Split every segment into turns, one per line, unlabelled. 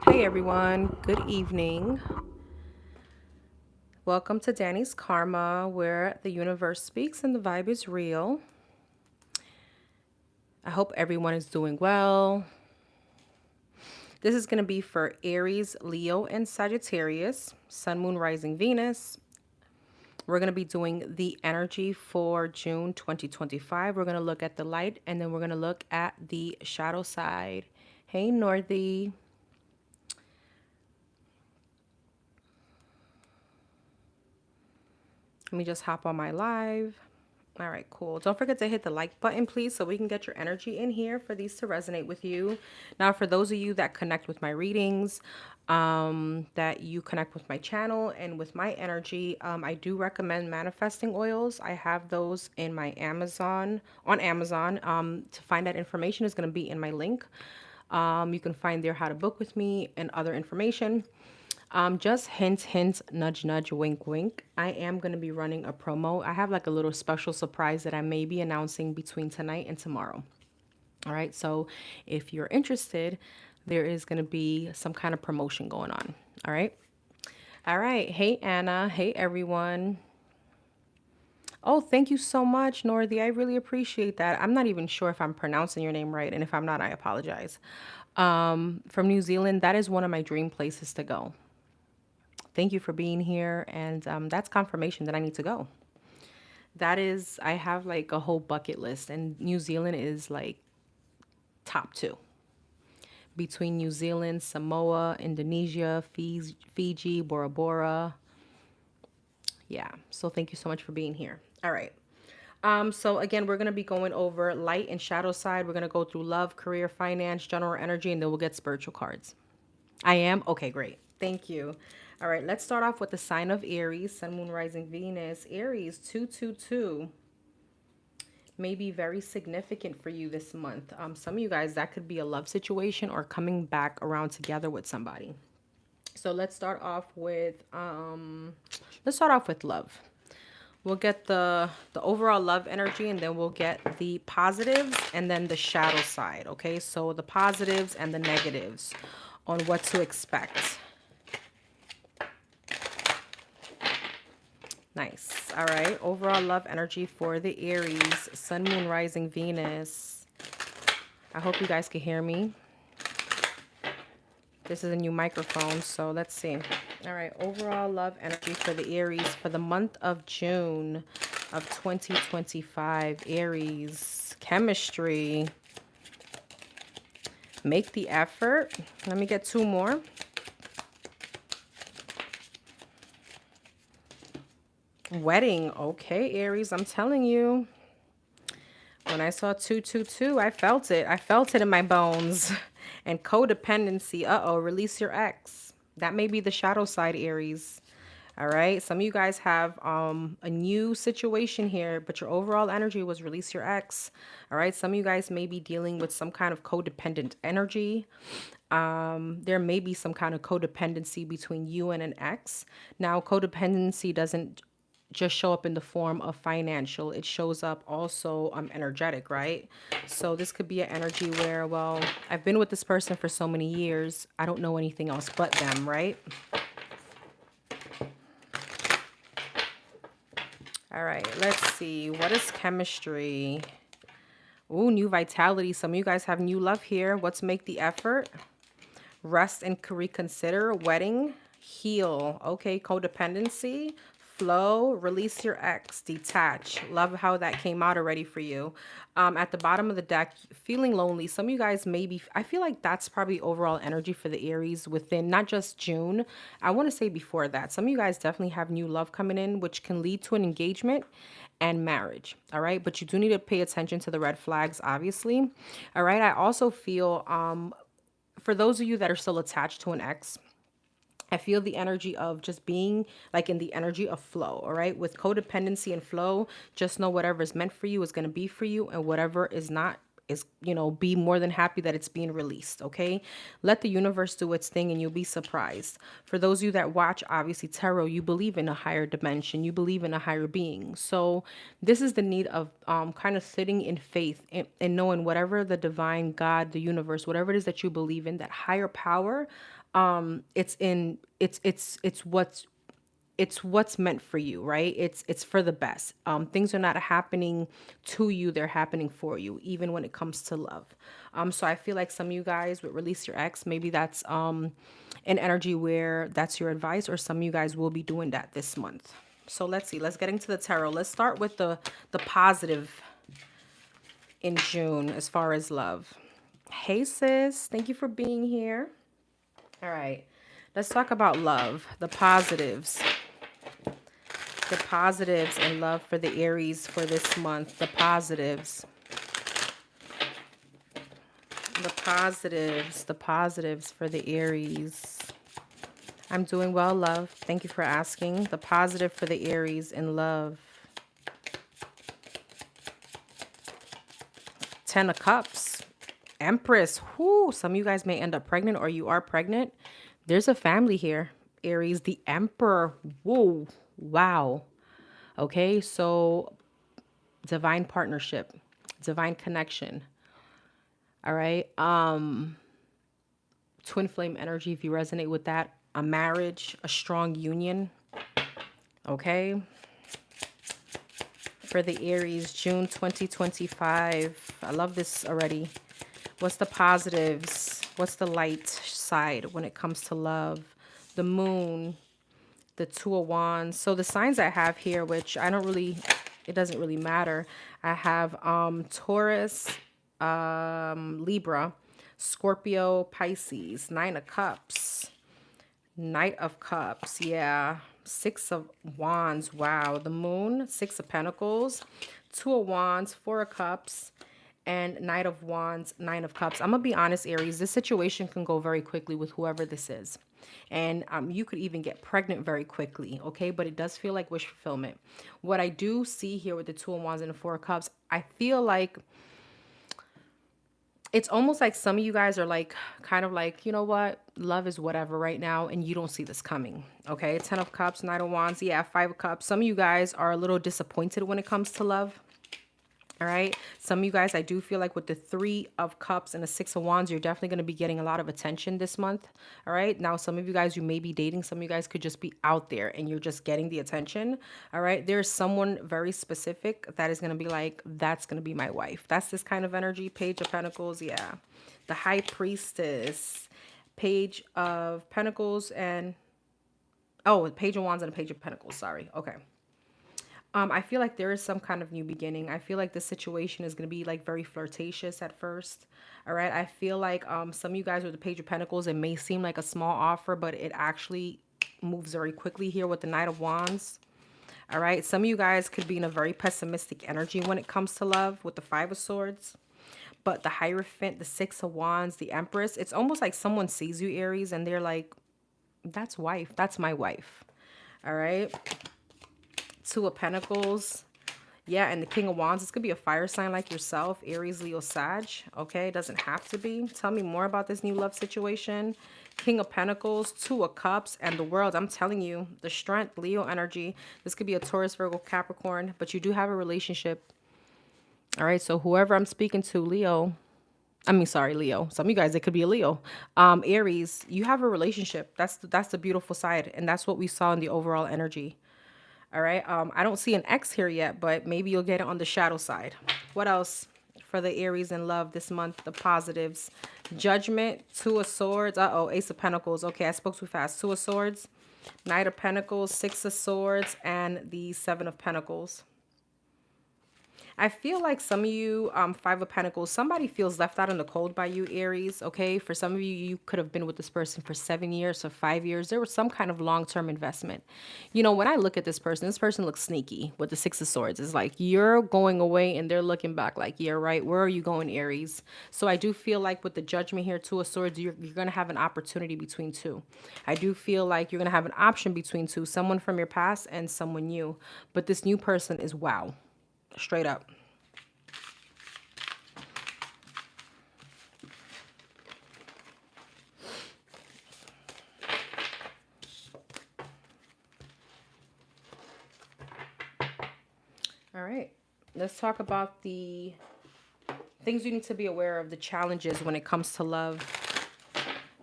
Hey everyone, good evening. Welcome to Danny's Karma, where the universe speaks and the vibe is real. I hope everyone is doing well. This is going to be for Aries, Leo, and Sagittarius, Sun, Moon, Rising, Venus. We're going to be doing the energy for June 2025. We're going to look at the light and then we're going to look at the shadow side. Hey, Northy. Let me just hop on my live. All right, cool. Don't forget to hit the like button, please, so we can get your energy in here for these to resonate with you. Now, for those of you that connect with my readings, that you connect with my channel and with my energy, I do recommend manifesting oils. I have those in my Amazon, on Amazon. To find that information is going to be in my link. You can find there how to book with me and other information. Just hint, hint, nudge, nudge, wink, wink. I am going to be running a promo. I have like a little special surprise that I may be announcing between tonight and tomorrow. All right. So if you're interested, there is going to be some kind of promotion going on. All right. All right. Hey, Anna. Hey, everyone. Oh, thank you so much, Northy. I really appreciate that. I'm not even sure if I'm pronouncing your name right. And if I'm not, I apologize. From New Zealand, that is one of my dream places to go. Thank you for being here. And that's confirmation that I need to go. That is, I have like a whole bucket list, and New Zealand is like top two. Between New Zealand, Samoa, Indonesia, Fiji, Bora Bora. Yeah. So thank you so much for being here. All right. So again, we're going to be going over light and shadow side. We're going to go through love, career, finance, general energy, and then we'll get spiritual cards. I am? Okay, great. Thank you. All right, let's start off with the sign of Aries, Sun, Moon, Rising, Venus. Aries, 222 may be very significant for you this month. Some of you guys, that could be a love situation or coming back around together with somebody. So let's start off with love. We'll get the overall love energy, and then we'll get the positives and then the shadow side, okay? So the positives and the negatives on what to expect. Nice. All right. Overall love energy for the Aries, Sun, Moon, Rising, Venus. I hope you guys can hear me. This is a new microphone, so let's see. All right. Overall love energy for the Aries for the month of June of 2025. Aries, chemistry. Make the effort. Let me get two more. Wedding. Okay, Aries, I'm telling you. When I saw 222, I felt it. I felt it in my bones. And codependency. Uh-oh, release your ex. That may be the shadow side, Aries. All right. Some of you guys have a new situation here, but your overall energy was release your ex. All right. Some of you guys may be dealing with some kind of codependent energy. There may be some kind of codependency between you and an ex. Now, codependency doesn't just show up in the form of financial. It shows up also energetic, right? So this could be an energy where, well, I've been with this person for so many years, I don't know anything else but them, right? All right, let's see. What is chemistry? Ooh, new vitality. Some of you guys have new love here. What's make the effort? Rest and reconsider. Wedding. Heal. Okay, codependency. Flow. Release your ex. Detach. Love how that came out already for you. At the bottom of the deck, feeling lonely. Some of you guys maybe, I feel like that's probably overall energy for the Aries within not just June. I want to say before that. Some of you guys definitely have new love coming in, which can lead to an engagement and marriage. All right. But you do need to pay attention to the red flags, obviously. All right. I also feel, for those of you that are still attached to an ex, I feel the energy of just being like in the energy of flow. All right. With codependency and flow, just know whatever is meant for you is going to be for you, and whatever is not is, be more than happy that it's being released. Okay. Let the universe do its thing and you'll be surprised. For those of you that watch, obviously, tarot, you believe in a higher dimension, you believe in a higher being. So this is the need of kind of sitting in faith and knowing whatever the divine God, the universe, whatever it is that you believe in, that higher power it's what's meant for you, right? It's for the best. Things are not happening to you, they're happening for you, even when it comes to love. So I feel like some of you guys would release your ex. Maybe that's an energy where that's your advice, or some of you guys will be doing that this month. So let's see. Let's get into the tarot. Let's start with the positive in June as far as love. Hey sis, thank you for being here. All right. Let's talk about love, the positives. The positives and love for the Aries for this month. The positives. The positives for the Aries. I'm doing well, love. Thank you for asking. The positive for the Aries in love. 10 of Cups. Empress. Whoo, some of you guys may end up pregnant, or you are pregnant. There's a family here. Aries, the Emperor. Whoa. Wow. Okay, so divine partnership, divine connection. All right. Twin flame energy, if you resonate with that. A marriage, a strong union. Okay. For the Aries, June 2025. I love this already. What's the positives? What's the light side when it comes to love? The moon, the Two of Wands. So the signs I have here, which I don't really, it doesn't really matter. I have Taurus, Libra, Scorpio, Pisces, Nine of Cups, Knight of Cups. Yeah. Six of Wands. Wow. The moon, Six of Pentacles, Two of Wands, Four of Cups, and Knight of Wands, Nine of Cups. I'm going to be honest, Aries, this situation can go very quickly with whoever this is. And you could even get pregnant very quickly, okay? But it does feel like wish fulfillment. What I do see here with the Two of Wands and the Four of Cups, I feel like it's almost like some of you guys are like, kind of like, you know what? Love is whatever right now, and you don't see this coming, okay? 10 of Cups, Knight of Wands, yeah, Five of Cups. Some of you guys are a little disappointed when it comes to love. All right. Some of you guys, I do feel like with the Three of Cups and the Six of Wands, you're definitely going to be getting a lot of attention this month. All right. Now, some of you guys, you may be dating. Some of you guys could just be out there and you're just getting the attention. All right. There's someone very specific that is going to be like, that's going to be my wife. That's this kind of energy. Page of Pentacles. Yeah. The High Priestess. Page of Pentacles and, oh, Page of Wands and a Page of Pentacles. Sorry. Okay. I feel like there is some kind of new beginning. I feel like this situation is going to be like very flirtatious at first. All right. I feel like some of you guys with the Page of Pentacles, it may seem like a small offer, but it actually moves very quickly here with the Knight of Wands. All right. Some of you guys could be in a very pessimistic energy when it comes to love with the Five of Swords. But the Hierophant, the Six of Wands, the Empress, it's almost like someone sees you, Aries, and they're like, that's wife. That's my wife. All right. Two of Pentacles. Yeah, and the King of Wands. This could be a fire sign like yourself, Aries, Leo, Sag. Okay, it doesn't have to be. Tell me more about this new love situation. King of Pentacles, Two of Cups, and the World. I'm telling you, the strength, Leo energy. This could be a Taurus, Virgo, Capricorn, but you do have a relationship. All right, so whoever I'm speaking to, Leo. Leo. Some of you guys, it could be a Leo. Aries, you have a relationship. That's the beautiful side, and that's what we saw in the overall energy. All right. I don't see an X here yet, but maybe you'll get it on the shadow side. What else for the Aries in love this month? The positives. Judgment. Two of Swords. Uh-oh. Ace of Pentacles. Okay, I spoke too fast. Two of Swords. Knight of Pentacles. Six of Swords. And the Seven of Pentacles. I feel like some of you, Five of Pentacles, somebody feels left out in the cold by you, Aries, okay? For some of you, you could have been with this person for 7 years or 5 years. There was some kind of long-term investment. You know, when I look at this person looks sneaky with the Six of Swords. It's like you're going away and they're looking back like, yeah, right, where are you going, Aries? So I do feel like with the Judgment here, Two of Swords, you're going to have an opportunity between two. I do feel like you're going to have an option between two, someone from your past and someone new. But this new person is wow. Straight up. All right. Let's talk about the things you need to be aware of, the challenges when it comes to love.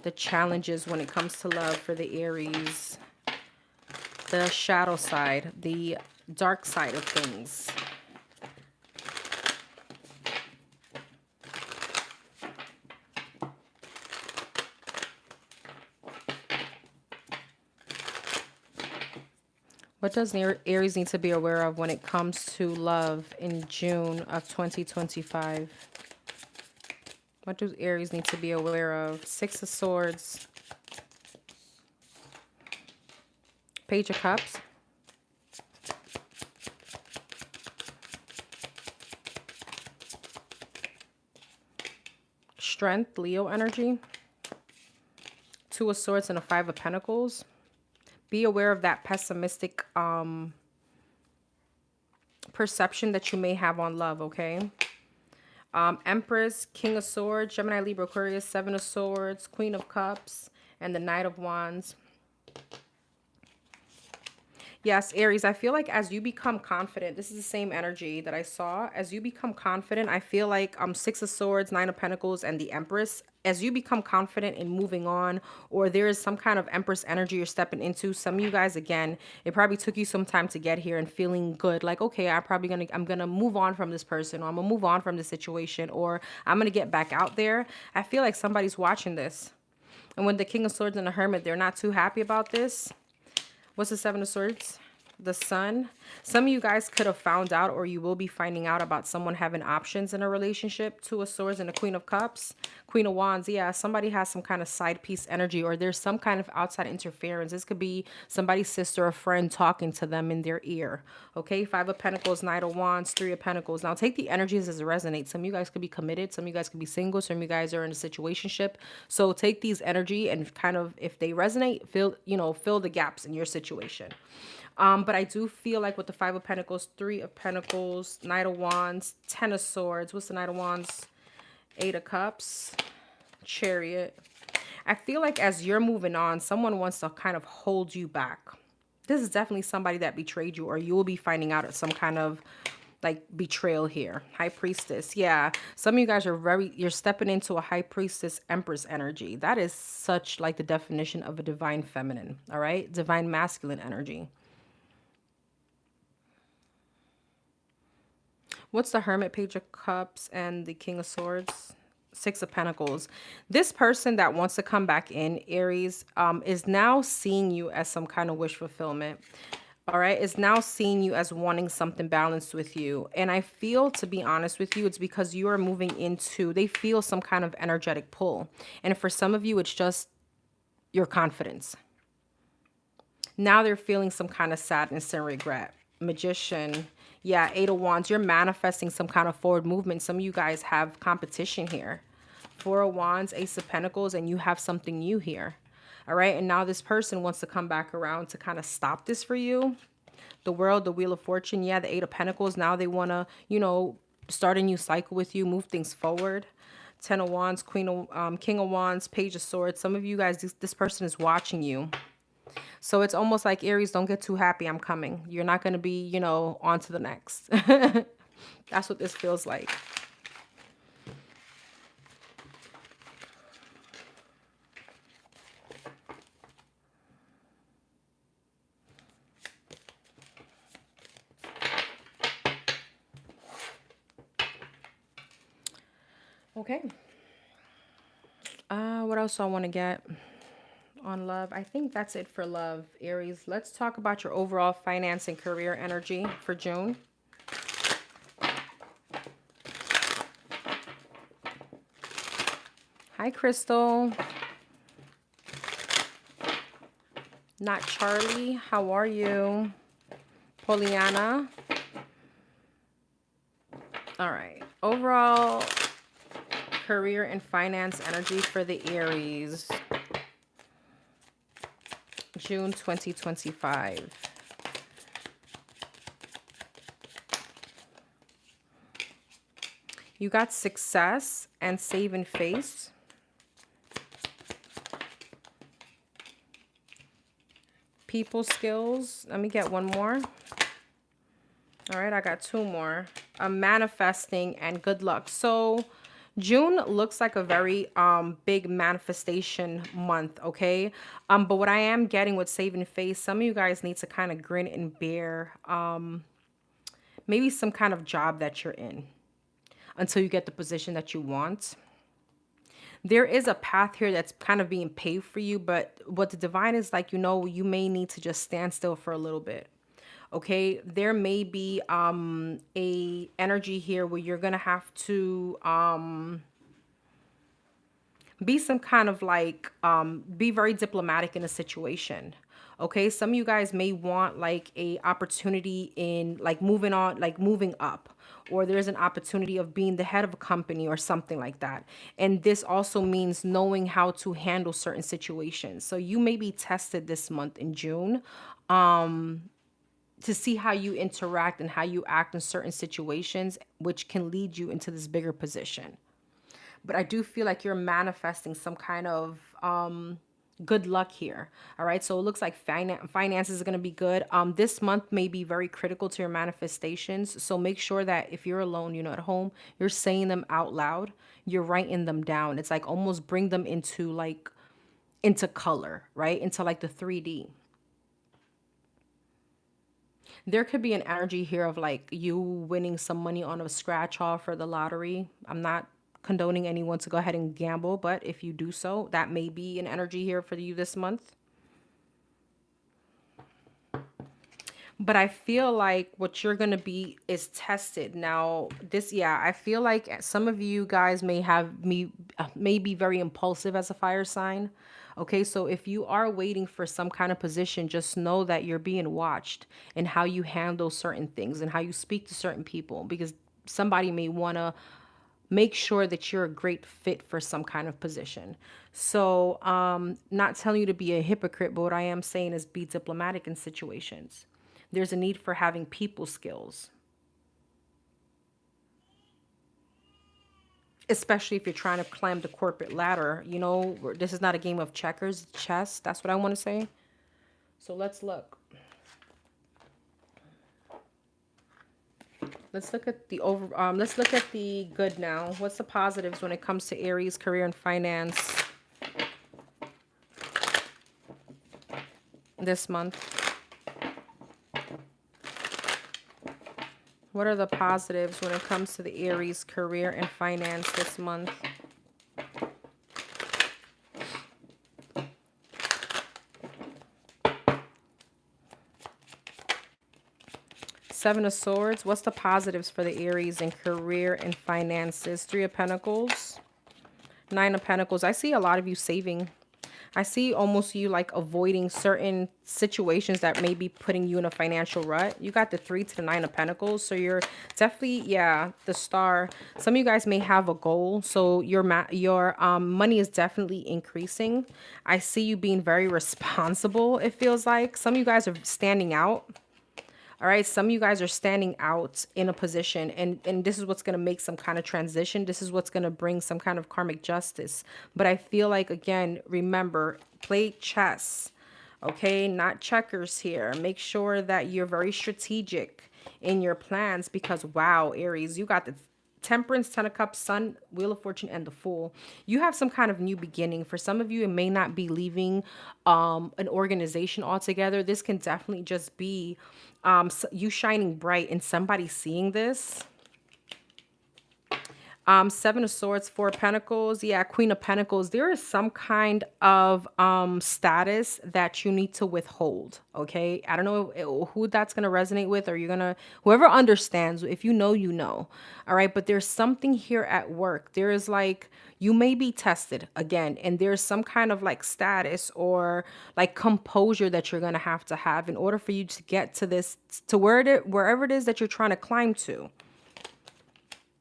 the challenges when it comes to love for the Aries, the shadow side, the dark side of things. What does Aries need to be aware of when it comes to love in June of 2025? What does Aries need to be aware of? Six of Swords. Page of Cups. Strength, Leo energy. Two of Swords and a Five of Pentacles. Be aware of that pessimistic perception that you may have on love, okay? Empress, King of Swords, Gemini, Libra, Aquarius, Seven of Swords, Queen of Cups, and the Knight of Wands. Yes, Aries, I feel like as you become confident, this is the same energy that I saw. As you become confident, I feel like Six of Swords, Nine of Pentacles, and the Empress. As you become confident in moving on, or there is some kind of Empress energy you're stepping into, some of you guys, again, it probably took you some time to get here and feeling good. Like, okay, I'm gonna move on from this person, or I'm gonna move on from this situation, or I'm gonna get back out there. I feel like somebody's watching this. And when the King of Swords and the Hermit, they're not too happy about this. What's the Seven of Swords? The Sun. Some of you guys could have found out, or you will be finding out about someone having options in a relationship. Two of Swords and the Queen of Cups. Queen of Wands. Yeah, somebody has some kind of side piece energy, or there's some kind of outside interference. This could be somebody's sister or friend talking to them in their ear. Okay, Five of Pentacles, Knight of Wands, Three of Pentacles. Now take the energies as it resonates. Some of you guys could be committed. Some of you guys could be single. Some of you guys are in a situationship. So take these energy and kind of, if they resonate, fill the gaps in your situation. But I do feel like with the Five of Pentacles, Three of Pentacles, Knight of Wands, Ten of Swords. What's the Knight of Wands? Eight of Cups, Chariot. I feel like as you're moving on, someone wants to kind of hold you back. This is definitely somebody that betrayed you, or you will be finding out at some kind of like betrayal here. High Priestess. Yeah. Some of you guys you're stepping into a High Priestess Empress energy. That is such like the definition of a divine feminine. All right. Divine masculine energy. What's the Hermit, Page of Cups, and the King of Swords? Six of Pentacles. This person that wants to come back in, Aries, is now seeing you as some kind of wish fulfillment. All right, is now seeing you as wanting something balanced with you. And I feel, to be honest with you, it's because you are moving into, they feel some kind of energetic pull. And for some of you, it's just your confidence. Now they're feeling some kind of sadness and regret. Magician. Yeah, Eight of Wands. You're manifesting some kind of forward movement. Some of you guys have competition here. Four of Wands, Ace of Pentacles, and you have something new here. All right, and now this person wants to come back around to kind of stop this for you. The World, the Wheel of Fortune. Yeah, the Eight of Pentacles. Now they want to, start a new cycle with you, move things forward. Ten of Wands, King of Wands, Page of Swords. Some of you guys, this person is watching you. So it's almost like, Aries, don't get too happy. I'm coming. You're not going to be, on to the next. That's what this feels like. Okay. What else do I want to get on love? I think that's it for love, Aries. Let's talk about your overall finance and career energy for June. Hi, Crystal. Not Charlie. How are you? Poliana. All right. Overall career and finance energy for the Aries. June 2025. You got success and saving face. People skills. Let me get one more. All right, I got two more. Manifesting and good luck. So June looks like a very big manifestation month, okay? But what I am getting with saving face, some of you guys need to kind of grin and bear maybe some kind of job that you're in until you get the position that you want. There is a path here that's kind of being paved for you, but what the divine is like, you know, you may need to just stand still for a little bit. Okay, there may be a energy here where you're gonna have to be some kind of like be very diplomatic in a situation. Okay, some of you guys may want like a opportunity in like moving on, like moving up, or there's an opportunity of being the head of a company or something like that. And this also means knowing how to handle certain situations. So you may be tested this month in June to see how you interact and how you act in certain situations, which can lead you into this bigger position. But I do feel like you're manifesting some kind of good luck here. All right. So it looks like finances are going to be good. This month may be very critical to your manifestations. So make sure that if you're alone, you know, at home, you're saying them out loud. You're writing them down. It's like almost bring them into color, right? Into like the 3D. There could be an energy here of like you winning some money on a scratch off for the lottery. I'm not condoning anyone to go ahead and gamble, but if you do so, that may be an energy here for you this month. But I feel like what you're going to be is tested. Now, this, yeah, I feel like some of you guys may be very impulsive as a fire sign. Okay, so if you are waiting for some kind of position, just know that you're being watched and how you handle certain things and how you speak to certain people, because somebody may want to make sure that you're a great fit for some kind of position. So, not telling you to be a hypocrite, but what I am saying is be diplomatic in situations. There's a need for having people skills, especially if you're trying to climb the corporate ladder. You know, this is not a game of checkers, chess. That's what I want to say. So let's look. Let's look at the let's look at the good now. What's the positives when it comes to Aries career and finance this month? What are the positives when it comes to the Aries career and finance this month? Seven of Swords. What's the positives for the Aries in career and finances? Three of Pentacles. Nine of Pentacles. I see a lot of you saving. I see almost you like avoiding certain situations that may be putting you in a financial rut. You got the 3 to the 9 of Pentacles. So you're definitely, yeah, the star. Some of you guys may have a goal. So your money is definitely increasing. I see you being very responsible, it feels like. Some of you guys are standing out. All right, some of you guys are standing out in a position, and this is what's going to make some kind of transition. This is what's going to bring some kind of karmic justice. But I feel like, again, remember, play chess, okay? Not checkers here. Make sure that you're very strategic in your plans because, wow, Aries, you got the Temperance, Ten of Cups, Sun, Wheel of Fortune, and the Fool. You have some kind of new beginning. For some of you, it may not be leaving an organization altogether. This can definitely just be you shining bright and somebody seeing this. Seven of Swords, Four of Pentacles. Yeah, Queen of Pentacles. There is some kind of status that you need to withhold. Okay, I don't know who that's gonna resonate with, or you're gonna whoever understands. If you know, you know. All right, but there's something here at work. There is like you may be tested again, and there's some kind of like status or like composure that you're gonna have in order for you to get to this to wherever it is that you're trying to climb to.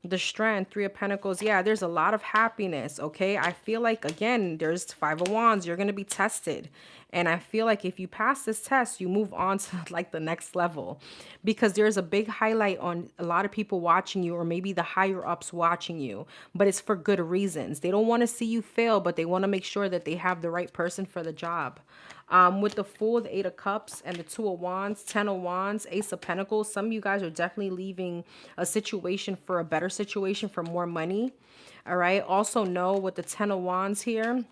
The Strength, Three of Pentacles. Yeah, there's a lot of happiness, okay? I feel like, again, there's Five of Wands. You're going to be tested. And I feel like if you pass this test, you move on to like the next level, because there's a big highlight on a lot of people watching you, or maybe the higher ups watching you, but it's for good reasons. They don't want to see you fail, but they want to make sure that they have the right person for the job. With the Fool, the Eight of Cups, and the Two of Wands, Ten of Wands, Ace of Pentacles, some of you guys are definitely leaving a situation for a better situation, for more money. All right. Also know with the Ten of Wands here,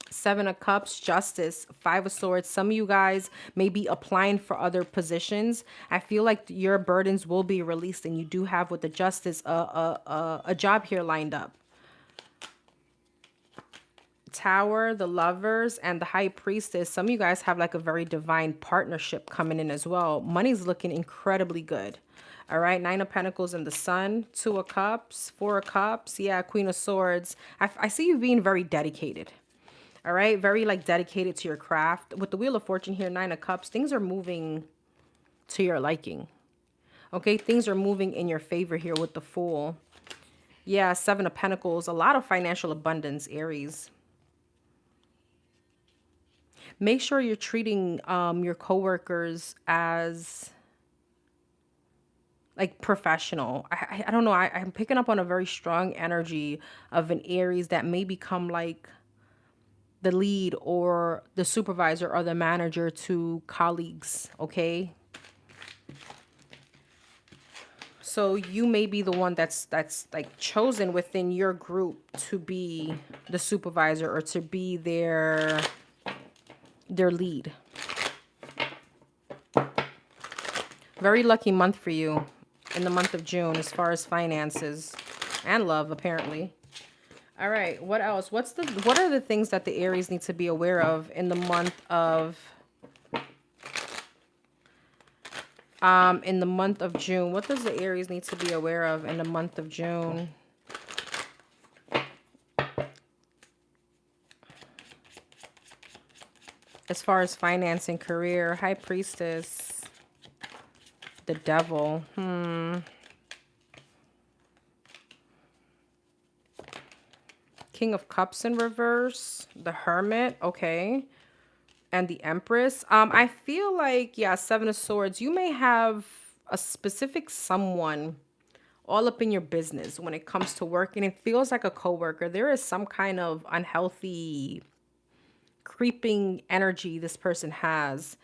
Seven of Cups, Justice, Five of Swords. Some of you guys may be applying for other positions. I feel like your burdens will be released, and you do have with the Justice a job here lined up. Tower, the Lovers, and the High Priestess. Some of you guys have like a very divine partnership coming in as well. Money's looking incredibly good. All right, Nine of Pentacles and the Sun, Two of Cups, Four of Cups. Yeah, Queen of Swords. I see you being very dedicated. All right, very like dedicated to your craft. With the Wheel of Fortune here, Nine of Cups, things are moving to your liking. Okay, things are moving in your favor here with the Fool. Yeah, Seven of Pentacles, a lot of financial abundance, Aries. Make sure you're treating your coworkers as like professional. I don't know. I'm picking up on a very strong energy of an Aries that may become like the lead or the supervisor or the manager to colleagues. Okay. So you may be the one that's like chosen within your group to be the supervisor or to be their lead. Very lucky month for you in the month of June as far as finances and love, apparently. All right, what else? What are the things that the Aries need to be aware of in the month of June? What does the Aries need to be aware of in the month of June? As far as finance and career, High Priestess, the Devil. King of Cups in reverse, the Hermit, okay, and the Empress. I feel like, yeah, Seven of Swords, you may have a specific someone all up in your business when it comes to work, and it feels like a coworker. There is some kind of unhealthy, creeping energy this person has.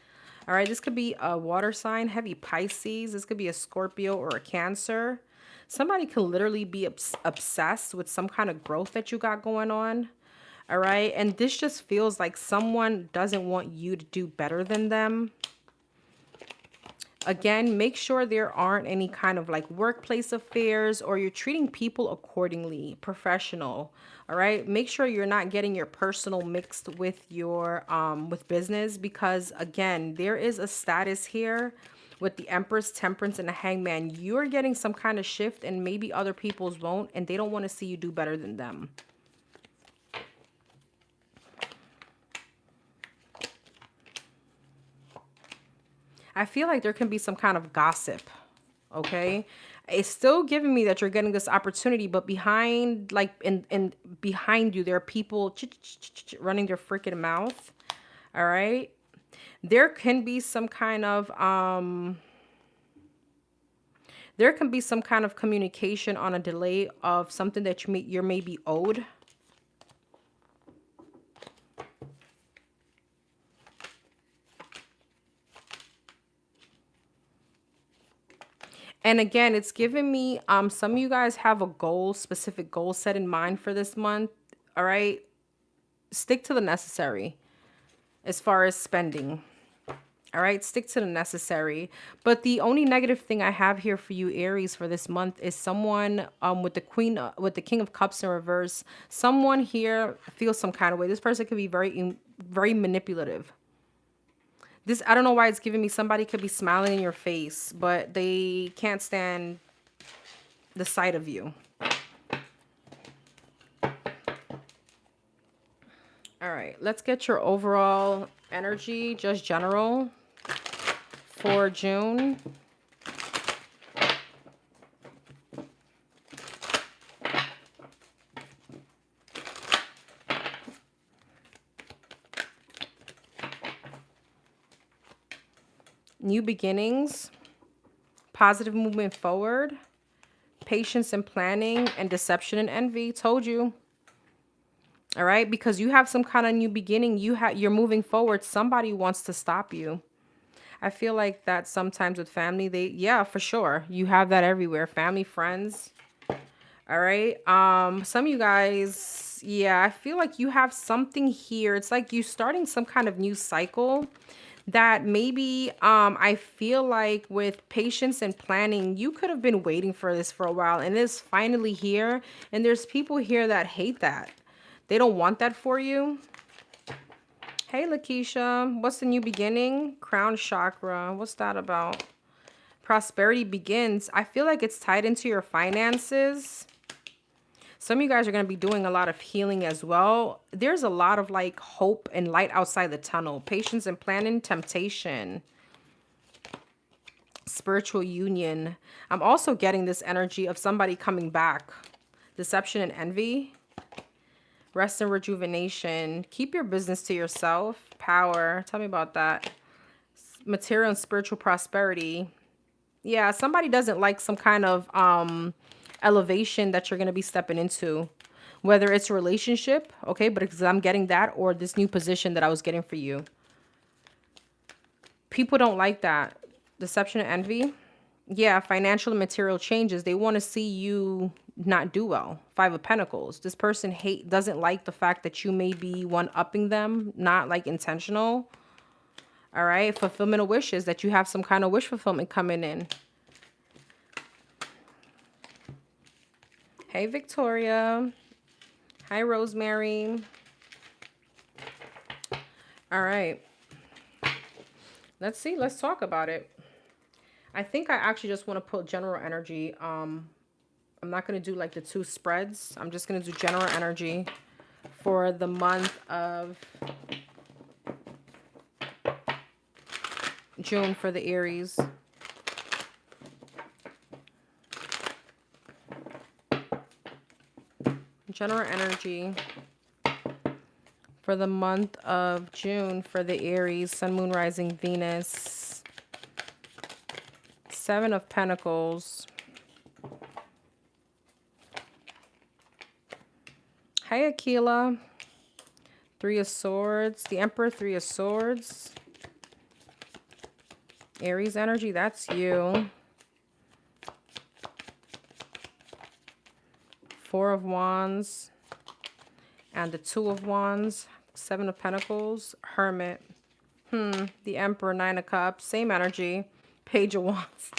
All right, this could be a water sign, heavy Pisces. This could be a Scorpio or a Cancer. Somebody could literally be obsessed with some kind of growth that you got going on. All right, and this just feels like someone doesn't want you to do better than them. Again, make sure there aren't any kind of like workplace affairs, or you're treating people accordingly, professional. All right. Make sure you're not getting your personal mixed with your with business, because again, there is a status here with the Empress, Temperance, and the Hangman. You're getting some kind of shift, and maybe other people's won't, and they don't want to see you do better than them. I feel like there can be some kind of gossip, okay? It's still giving me that you're getting this opportunity, but behind, like, in behind you, there are people running their freaking mouth, all right? There can be some kind of, there can be some kind of communication on a delay of something that you're maybe owed. And again, it's giving me, some of you guys have a goal, specific goal set in mind for this month. All right. Stick to the necessary as far as spending. All right. Stick to the necessary. But the only negative thing I have here for you, Aries, for this month is someone, with the King of Cups in reverse. Someone here feels some kind of way. This person could be very manipulative. This, I don't know why it's giving me somebody could be smiling in your face, but they can't stand the sight of you. All right, let's get your overall energy, just general, for June. New beginnings, positive movement forward, patience and planning, and deception and envy. Told you. All right, because you have some kind of new beginning. You're moving forward. Somebody wants to stop you. I feel like that sometimes with family, yeah, for sure. You have that everywhere. Family, friends. All right. Some of you guys, yeah, I feel like you have something here. It's like you starting some kind of new cycle that maybe I feel like with patience and planning, you could have been waiting for this for a while and it's finally here. And there's people here that hate that. They don't want that for you. Hey, Lakeisha, what's the new beginning? Crown chakra. What's that about? Prosperity begins. I feel like it's tied into your finances. Some of you guys are going to be doing a lot of healing as well. There's a lot of like hope and light outside the tunnel. Patience and planning, temptation, spiritual union. I'm also getting this energy of somebody coming back. Deception and envy. Rest and rejuvenation. Keep your business to yourself. Power. Tell me about that. Material and spiritual prosperity. Yeah, somebody doesn't like some kind of elevation that you're going to be stepping into. Whether it's a relationship, okay, but because I'm getting that, or this new position that I was getting for you. People don't like that. Deception and envy. Yeah, financial and material changes. They want to see you not do well. Five of Pentacles. This person doesn't like the fact that you may be one-upping them, not like intentional. All right, fulfillment of wishes, that you have some kind of wish fulfillment coming in. Hey, Victoria. Hi, Rosemary. All right. Let's see. Let's talk about it. I think I actually just want to put general energy. I'm not going to do like the two spreads. I'm just going to do general energy for the month of June for the Aries. General energy for the month of June for the Aries, Sun, Moon, Rising, Venus. Seven of Pentacles. Hi, Aquila. Three of Swords. The Emperor, Three of Swords. Aries energy, that's you. Four of Wands. And the Two of Wands. Seven of Pentacles. Hermit. The Emperor, Nine of Cups. Same energy. Page of Wands.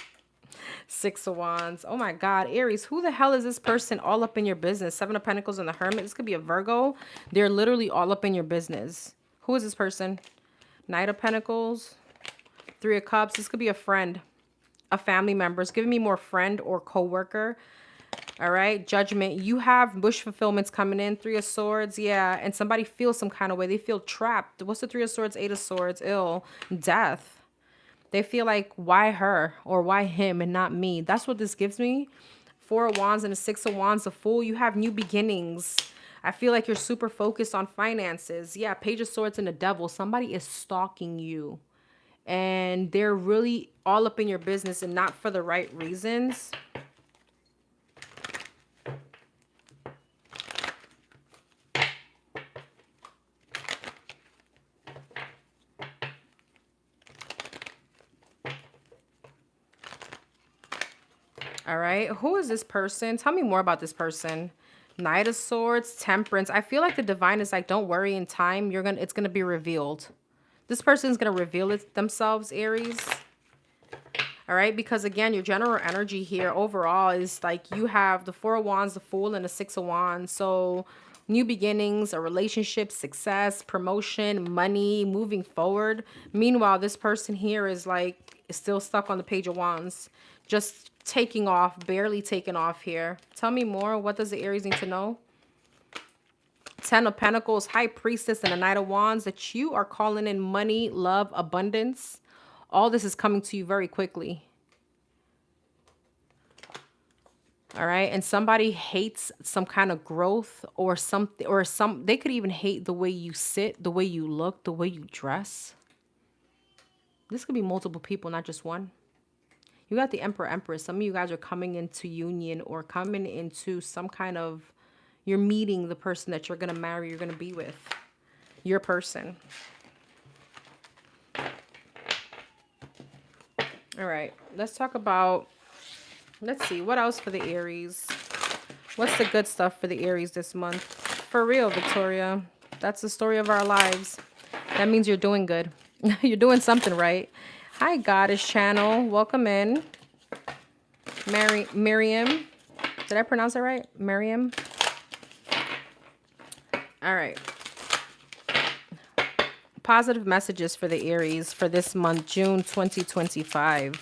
Six of Wands. Oh my God, Aries, who the hell is this person all up in your business? Seven of Pentacles and the Hermit. This could be a Virgo. They're literally all up in your business. Who is this person? Knight of Pentacles. Three of Cups. This could be a friend, a family member. It's giving me more friend or co-worker. All right. Judgment. You have wish fulfillments coming in. Three of Swords. Yeah. And somebody feels some kind of way. They feel trapped. What's the Three of Swords? Eight of Swords. Ill. Death. They feel like, why her or why him and not me? That's what this gives me. Four of Wands and the Six of Wands, the Fool. You have new beginnings. I feel like you're super focused on finances. Yeah, Page of Swords and the Devil. Somebody is stalking you. And they're really all up in your business and not for the right reasons. All right. Who is this person? Tell me more about this person. Knight of Swords, Temperance. I feel like the divine is like, don't worry, in time, it's gonna be revealed. This person's gonna reveal it themselves, Aries. All right, because again, your general energy here overall is like you have the Four of Wands, the Fool, and the Six of Wands. So new beginnings, a relationship, success, promotion, money, moving forward. Meanwhile, this person here is still stuck on the Page of Wands, just taking off, barely taking off here. Tell me more. What does the Aries need to know? Ten of Pentacles, High Priestess, and the Knight of Wands, that you are calling in money, love, abundance. All this is coming to you very quickly. All right. And somebody hates some kind of growth or something, they could even hate the way you sit, the way you look, the way you dress. This could be multiple people, not just one. You got the Emperor, Empress. Some of you guys are coming into union or coming into some kind of, you're meeting the person that you're going to marry, you're going to be with. Your person. All right. Let's talk about, let's see, what else for the Aries? What's the good stuff for the Aries this month? For real, Victoria. That's the story of our lives. That means you're doing good. You're doing something right. Hi, Goddess Channel. Welcome in. Miriam. Did I pronounce it right? Miriam. All right. Positive messages for the Aries for this month, June 2025.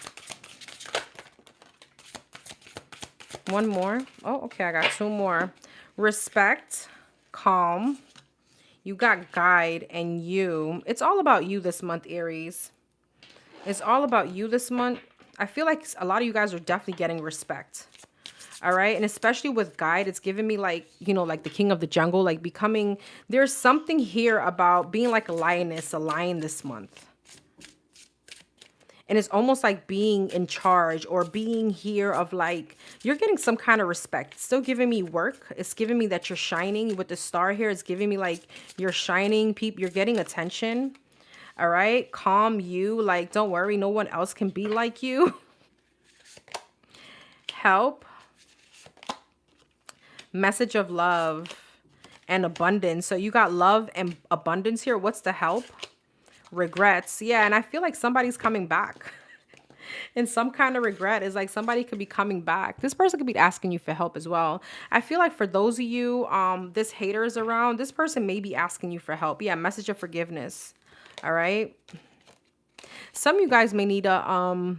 One more. Oh, okay. I got two more. Respect, calm. You got guide and you. It's all about you this month, Aries. It's all about you this month. I feel like a lot of you guys are definitely getting respect. All right. And especially with guide, it's giving me like, you know, like the king of the jungle, like becoming, there's something here about being like a lioness, a lion this month. And it's almost like being in charge or being here of like, you're getting some kind of respect. It's still giving me work. It's giving me that you're shining with the star here. It's giving me like you're shining, people. You're getting attention. All right. Calm you. Like, don't worry. No one else can be like you. Help. Message of love and abundance. So you got love and abundance here. What's the help? Regrets. Yeah, and I feel like somebody's coming back. And some kind of regret is like somebody could be coming back. This person could be asking you for help as well. I feel like for those of you, this hater is around, this person may be asking you for help. Yeah, message of forgiveness. All right. Some of you guys may need to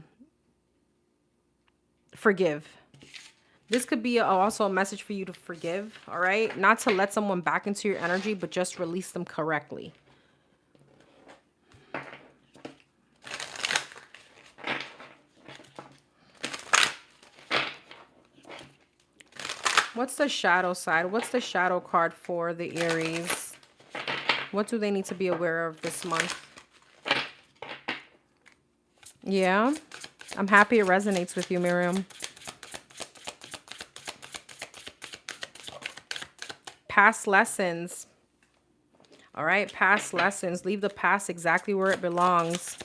forgive. This could be also a message for you to forgive. All right. Not to let someone back into your energy, but just release them correctly. What's the shadow side? What's the shadow card for the Aries? What do they need to be aware of this month? Yeah, I'm happy it resonates with you, Miriam. Past lessons. All right, past lessons. Leave the past exactly where it belongs.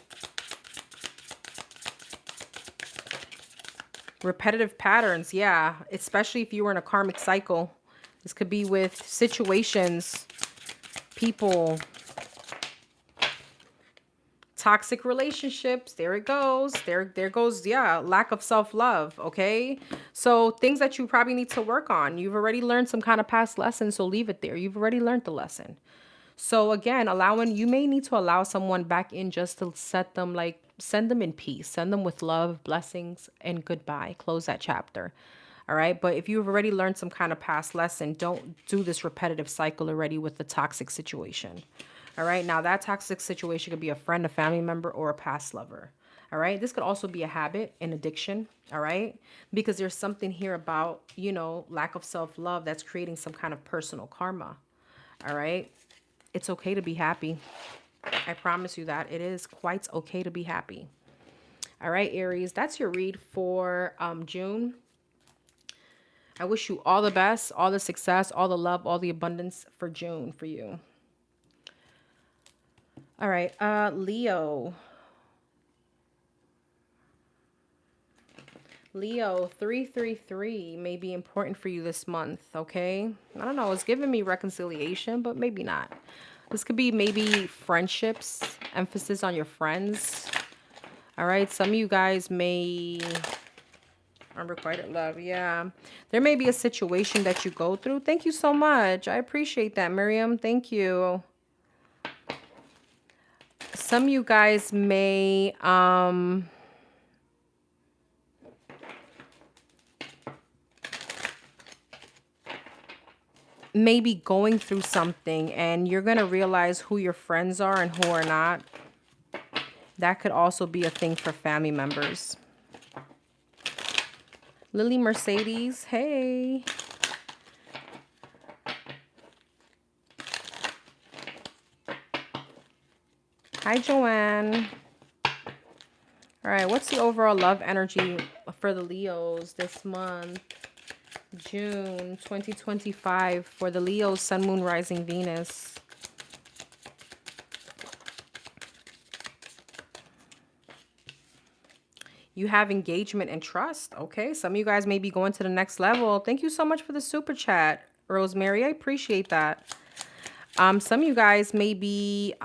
Repetitive patterns, yeah, especially if you were in a karmic cycle. This could be with situations, people, toxic relationships. There it goes. There goes, yeah, lack of self-love, okay? So things that you probably need to work on. You've already learned some kind of past lesson, so leave it there. You've already learned the lesson. So again, you may need to allow someone back in just to set them like, send them in peace, send them with love, blessings, and goodbye. Close that chapter. All right. But if you've already learned some kind of past lesson, don't do this repetitive cycle already with the toxic situation. All right. Now that toxic situation could be a friend, a family member, or a past lover. All right. This could also be a habit, an addiction. All right. Because there's something here about, you know, lack of self-love that's creating some kind of personal karma. All right. It's okay to be happy. I promise you that. It is quite okay to be happy. All right, Aries, that's your read for June. I wish you all the best, all the success, all the love, all the abundance for June for you. All right, Leo. Leo, 333 may be important for you this month, okay? I don't know. It's giving me reconciliation, but maybe not. This could be maybe friendships, emphasis on your friends. All right. Some of you guys may... Unrequited love. Yeah. There may be a situation that you go through. Thank you so much. I appreciate that, Miriam. Thank you. Some of you guys may... maybe going through something and you're going to realize who your friends are and who are not. That could also be a thing for family members. Lily Mercedes, hey. Hi, Joanne. All right, what's the overall love energy for the Leos this month? June 2025 for the Leos, Sun, Moon, Rising, Venus. You have engagement and trust. Okay, some of you guys may be going to the next level. Thank you so much for the super chat, Rosemary. I appreciate that. Some of you guys may be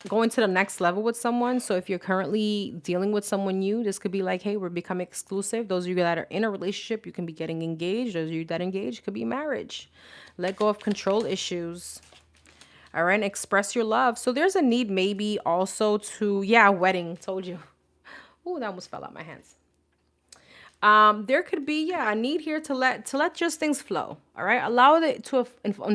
going to the next level with someone. So if you're currently dealing with someone new, this could be like, hey, we're becoming exclusive. Those of you that are in a relationship, you can be getting engaged. Those of you that engaged, could be marriage. Let go of control issues. All right, and express your love. So there's a need maybe also to, yeah, wedding. Told you. Ooh, that almost fell out my hands. There could be, yeah, a need here to let just things flow. All right, allow it to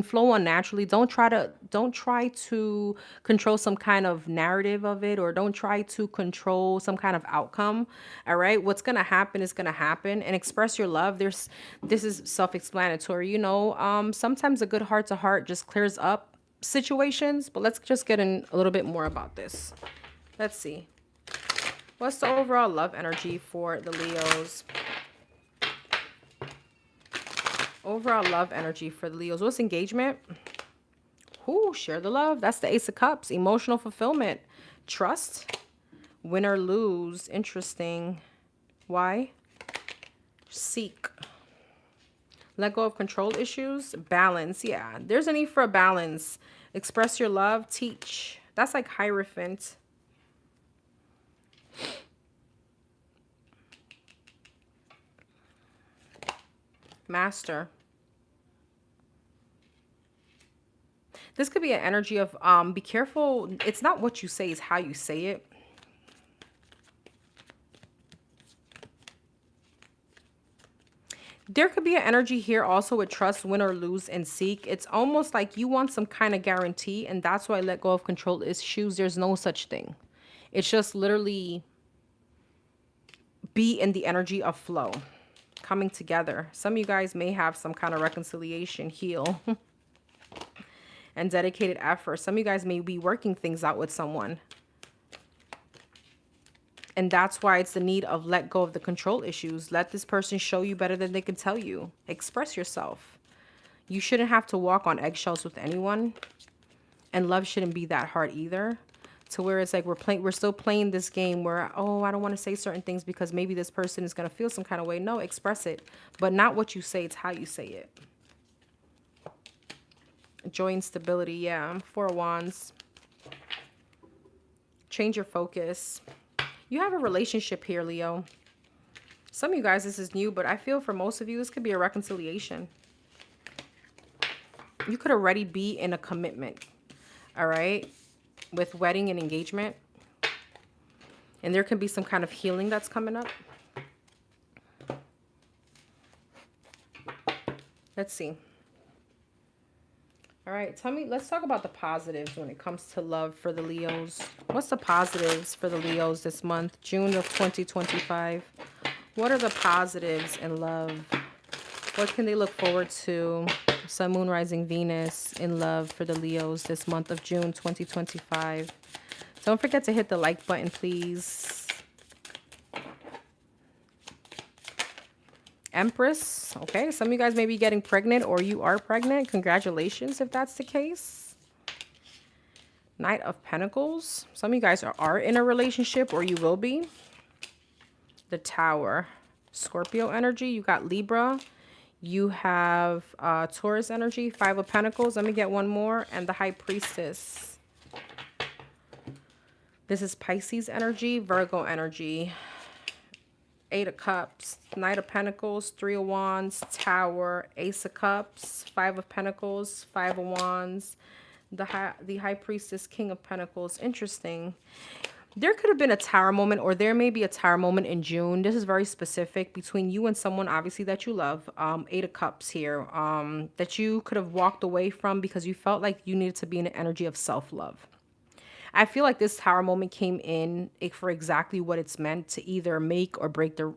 flow on naturally. Don't try to control some kind of narrative of it, or don't try to control some kind of outcome. All right, what's gonna happen is gonna happen, and express your love. This is self-explanatory. You know, sometimes a good heart to heart just clears up situations. But let's just get in a little bit more about this. Let's see. What's the overall love energy for the Leos? Overall love energy for the Leos. What's engagement? Ooh, share the love. That's the Ace of Cups. Emotional fulfillment. Trust. Win or lose. Interesting. Why? Seek. Let go of control issues. Balance. Yeah, there's a need for a balance. Express your love. Teach. That's like Hierophant. Master. This could be an energy of be careful. It's not what you say, it's how you say it. There could be an energy here also with trust, win or lose, and seek. It's almost like you want some kind of guarantee, and that's why let go of control issues. There's no such thing. It's just literally be in the energy of flow. Coming together. Some of you guys may have some kind of reconciliation, heal, and dedicated effort. Some of you guys may be working things out with someone. And that's why it's the need of let go of the control issues. Let this person show you better than they can tell you. Express yourself. You shouldn't have to walk on eggshells with anyone. And love shouldn't be that hard either. To where it's like we're still playing this game where, oh, I don't want to say certain things because maybe this person is going to feel some kind of way. No, express it. But not what you say, it's how you say it. Joy and stability, yeah. 4 of Wands. Change your focus. You have a relationship here, Leo. Some of you guys, this is new, but I feel for most of you, this could be a reconciliation. You could already be in a commitment, all right? With wedding and engagement. And there can be some kind of healing that's coming up. Let's see. All right, tell me, let's talk about the positives when it comes to love for the Leos. What's the positives for the Leos this month, June of 2025? What are the positives in love? What can they look forward to? Sun, Moon, Rising, Venus in love for the Leos this month of June 2025. Don't forget to hit the like button, please. Empress. Okay, some of you guys may be getting pregnant or you are pregnant. Congratulations if that's the case. Knight of Pentacles. Some of you guys are in a relationship or you will be. The Tower. Scorpio energy. You got Libra. You have Taurus energy. 5 of Pentacles. Let me get one more. And the High Priestess. This is Pisces energy. Virgo energy. 8 of Cups, Knight of Pentacles, 3 of Wands, Tower, Ace of Cups, 5 of Pentacles, 5 of Wands, the High Priestess, King of Pentacles. Interesting. There could have been a Tower moment, or there may be a Tower moment in June. This is very specific between you and someone, obviously, that you love. 8 of Cups here, that you could have walked away from because you felt like you needed to be in an energy of self-love. I feel like this Tower moment came in for exactly what it's meant to either make or break the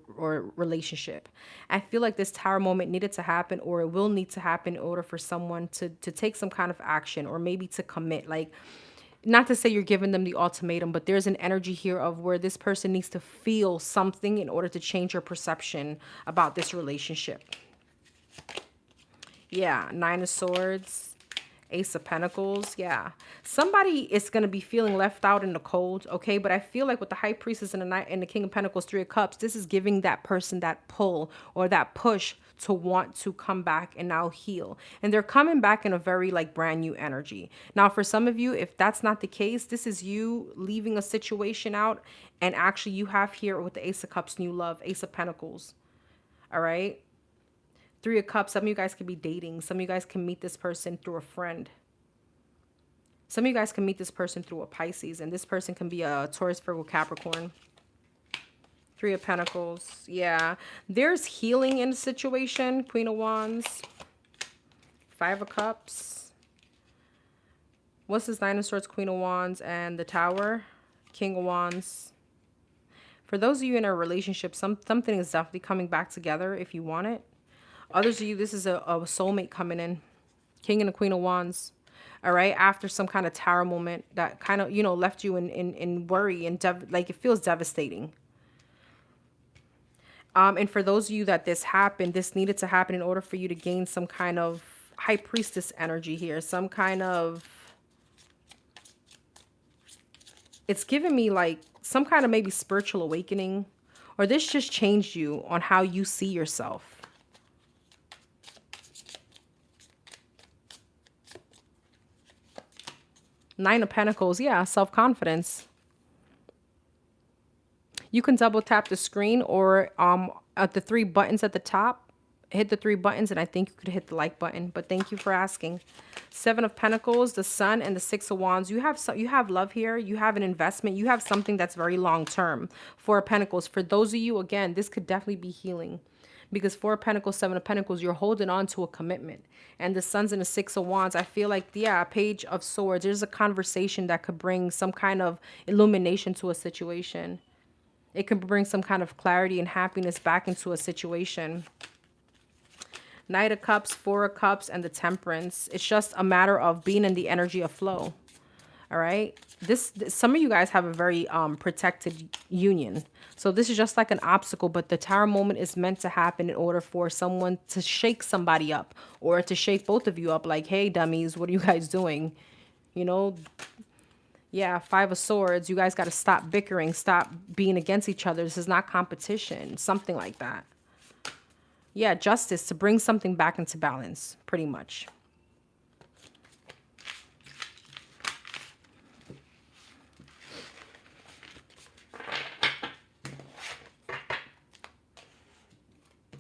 relationship. I feel like this Tower moment needed to happen, or it will need to happen in order for someone to take some kind of action, or maybe to commit. Like not to say you're giving them the ultimatum, but there's an energy here of where this person needs to feel something in order to change your perception about this relationship. Yeah, Nine of Swords, Ace of Pentacles. Yeah, somebody is going to be feeling left out in the cold, okay? But I feel like with the High Priestess and the King of Pentacles, Three of Cups, this is giving that person that pull or that push to want to come back and now heal. And they're coming back in a very like brand new energy. Now, for some of you, if that's not the case, this is you leaving a situation out, and actually you have here with the Ace of Cups, new love, Ace of Pentacles. All right. Three of Cups, some of you guys could be dating. Some of you guys can meet this person through a friend. Some of you guys can meet this person through a Pisces, and this person can be a Taurus, Virgo, Capricorn. Three of Pentacles. Yeah. There's healing in the situation. Queen of Wands. Five of Cups. What's this? Nine of Swords, Queen of Wands, and the Tower. King of Wands. For those of you in a relationship, something is definitely coming back together if you want it. Others of you, this is a soulmate coming in. King and the Queen of Wands. All right. After some kind of tower moment that kind of, you know, left you in worry and like it feels devastating. And for those of you that this happened, this needed to happen in order for you to gain some kind of High Priestess energy here. Some kind of, it's giving me like some kind of maybe spiritual awakening, or this just changed you on how you see yourself. Nine of Pentacles. Yeah, self-confidence. You can double tap the screen or at the three buttons at the top. Hit the three buttons, and I think you could hit the like button. But thank you for asking. Seven of Pentacles, the Sun, and the Six of Wands. You have love here. You have an investment. You have something that's very long term. Four of Pentacles. For those of you, again, this could definitely be healing. Because Four of Pentacles, Seven of Pentacles, you're holding on to a commitment. And the Suns and the Six of Wands, I feel like, yeah, Page of Swords. There's a conversation that could bring some kind of illumination to a situation. It can bring some kind of clarity and happiness back into a situation. Knight of Cups, Four of Cups, and the Temperance. It's just a matter of being in the energy of flow. All right. Some of you guys have a very protected union. So this is just like an obstacle, but the tower moment is meant to happen in order for someone to shake somebody up, or to shake both of you up like, hey, dummies, what are you guys doing? You know, yeah, Five of Swords. You guys got to stop bickering, stop being against each other. This is not competition, something like that. Yeah, justice, to bring something back into balance, pretty much.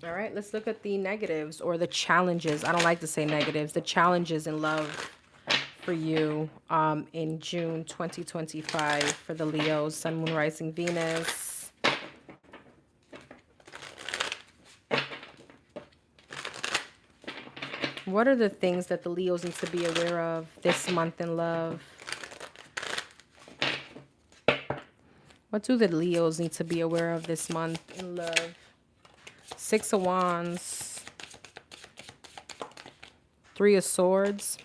All right, let's look at the negatives or the challenges. I don't like to say negatives. The challenges in love for you in June 2025 for the Leos, Sun, Moon, Rising, Venus. What are the things that the Leos need to be aware of this month in love? What do the Leos need to be aware of this month in love? Six of Wands. Three of Swords.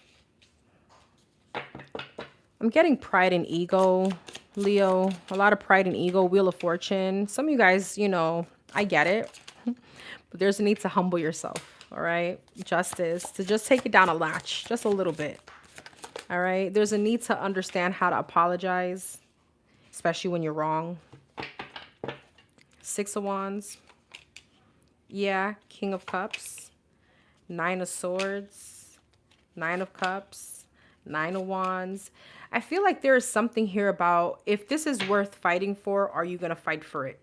I'm getting pride and ego, Leo. A lot of pride and ego. Wheel of Fortune. Some of you guys, you know, I get it. But there's a need to humble yourself. All right. Justice. To just take it down a notch. Just a little bit. All right. There's a need to understand how to apologize. Especially when you're wrong. Six of Wands. Yeah. King of Cups. Nine of Swords. Nine of Cups. Nine of Wands. I feel like there is something here about if this is worth fighting for, are you going to fight for it?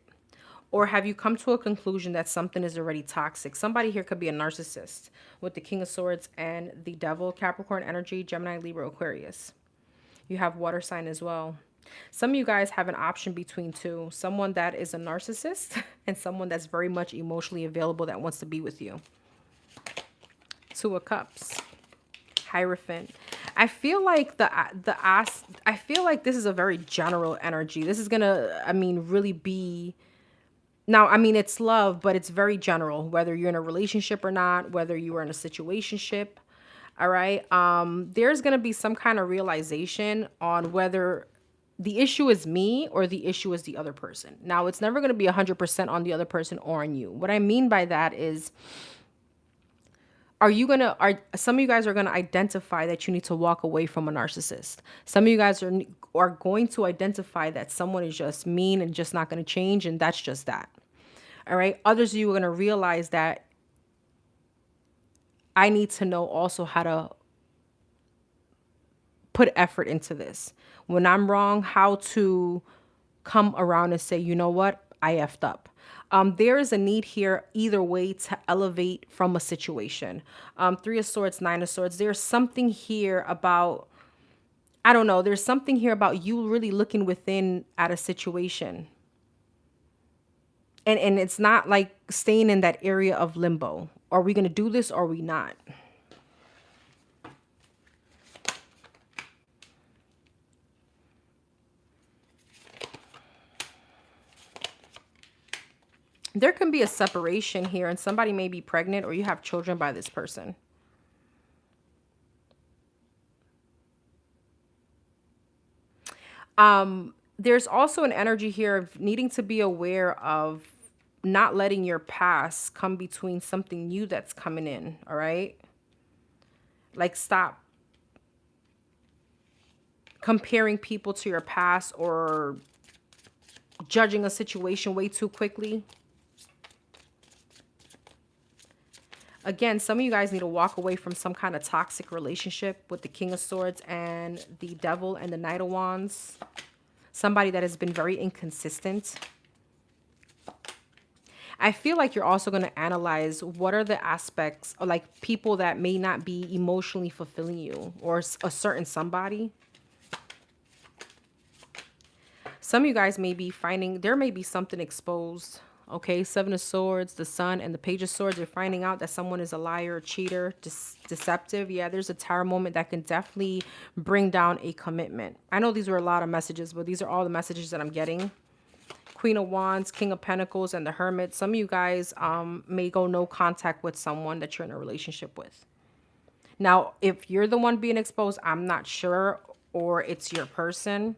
Or have you come to a conclusion that something is already toxic? Somebody here could be a narcissist with the King of Swords and the Devil, Capricorn energy, Gemini, Libra, Aquarius. You have water sign as well. Some of you guys have an option between two. Someone that is a narcissist and someone that's very much emotionally available that wants to be with you. Two of Cups. Hierophant. I feel like I feel like this is a very general energy. This is gonna, I mean, really be. Now, I mean, it's love, but it's very general. Whether you're in a relationship or not, whether you are in a situationship, All right. There's going to be some kind of realization on whether the issue is me or the issue is the other person. Now, it's never going to be 100% on the other person or on you. What I mean by that is, are some of you guys are going to identify that you need to walk away from a narcissist. Some of you guys are going to identify that someone is just mean and just not going to change, and that's just that. All right. Others of you are going to realize that I need to know also how to put effort into this. When I'm wrong, how to come around and say, you know what, I effed up. There is a need here either way to elevate from a situation. Three of Swords, Nine of Swords. There's something here about, I don't know, there's something here about you really looking within at a situation. And it's not like staying in that area of limbo. Are we going to do this or are we not? There can be a separation here and somebody may be pregnant or you have children by this person. There's also an energy here of needing to be aware of not letting your past come between something new that's coming in. All right. Like stop comparing people to your past or judging a situation way too quickly. Again, some of you guys need to walk away from some kind of toxic relationship with the King of Swords and the Devil and the Knight of Wands. Somebody that has been very inconsistent. I feel like you're also going to analyze what are the aspects of like people that may not be emotionally fulfilling you or a certain somebody. Some of you guys may be finding there may be something exposed. Okay, Seven of Swords, the Sun, and the Page of Swords. You're finding out that someone is a liar, cheater, deceptive. Yeah, there's a tower moment that can definitely bring down a commitment. I know these were a lot of messages, but these are all the messages that I'm getting. Queen of Wands, King of Pentacles, and the Hermit. Some of you guys may go no contact with someone that you're in a relationship with. Now, if you're the one being exposed, I'm not sure, or it's your person.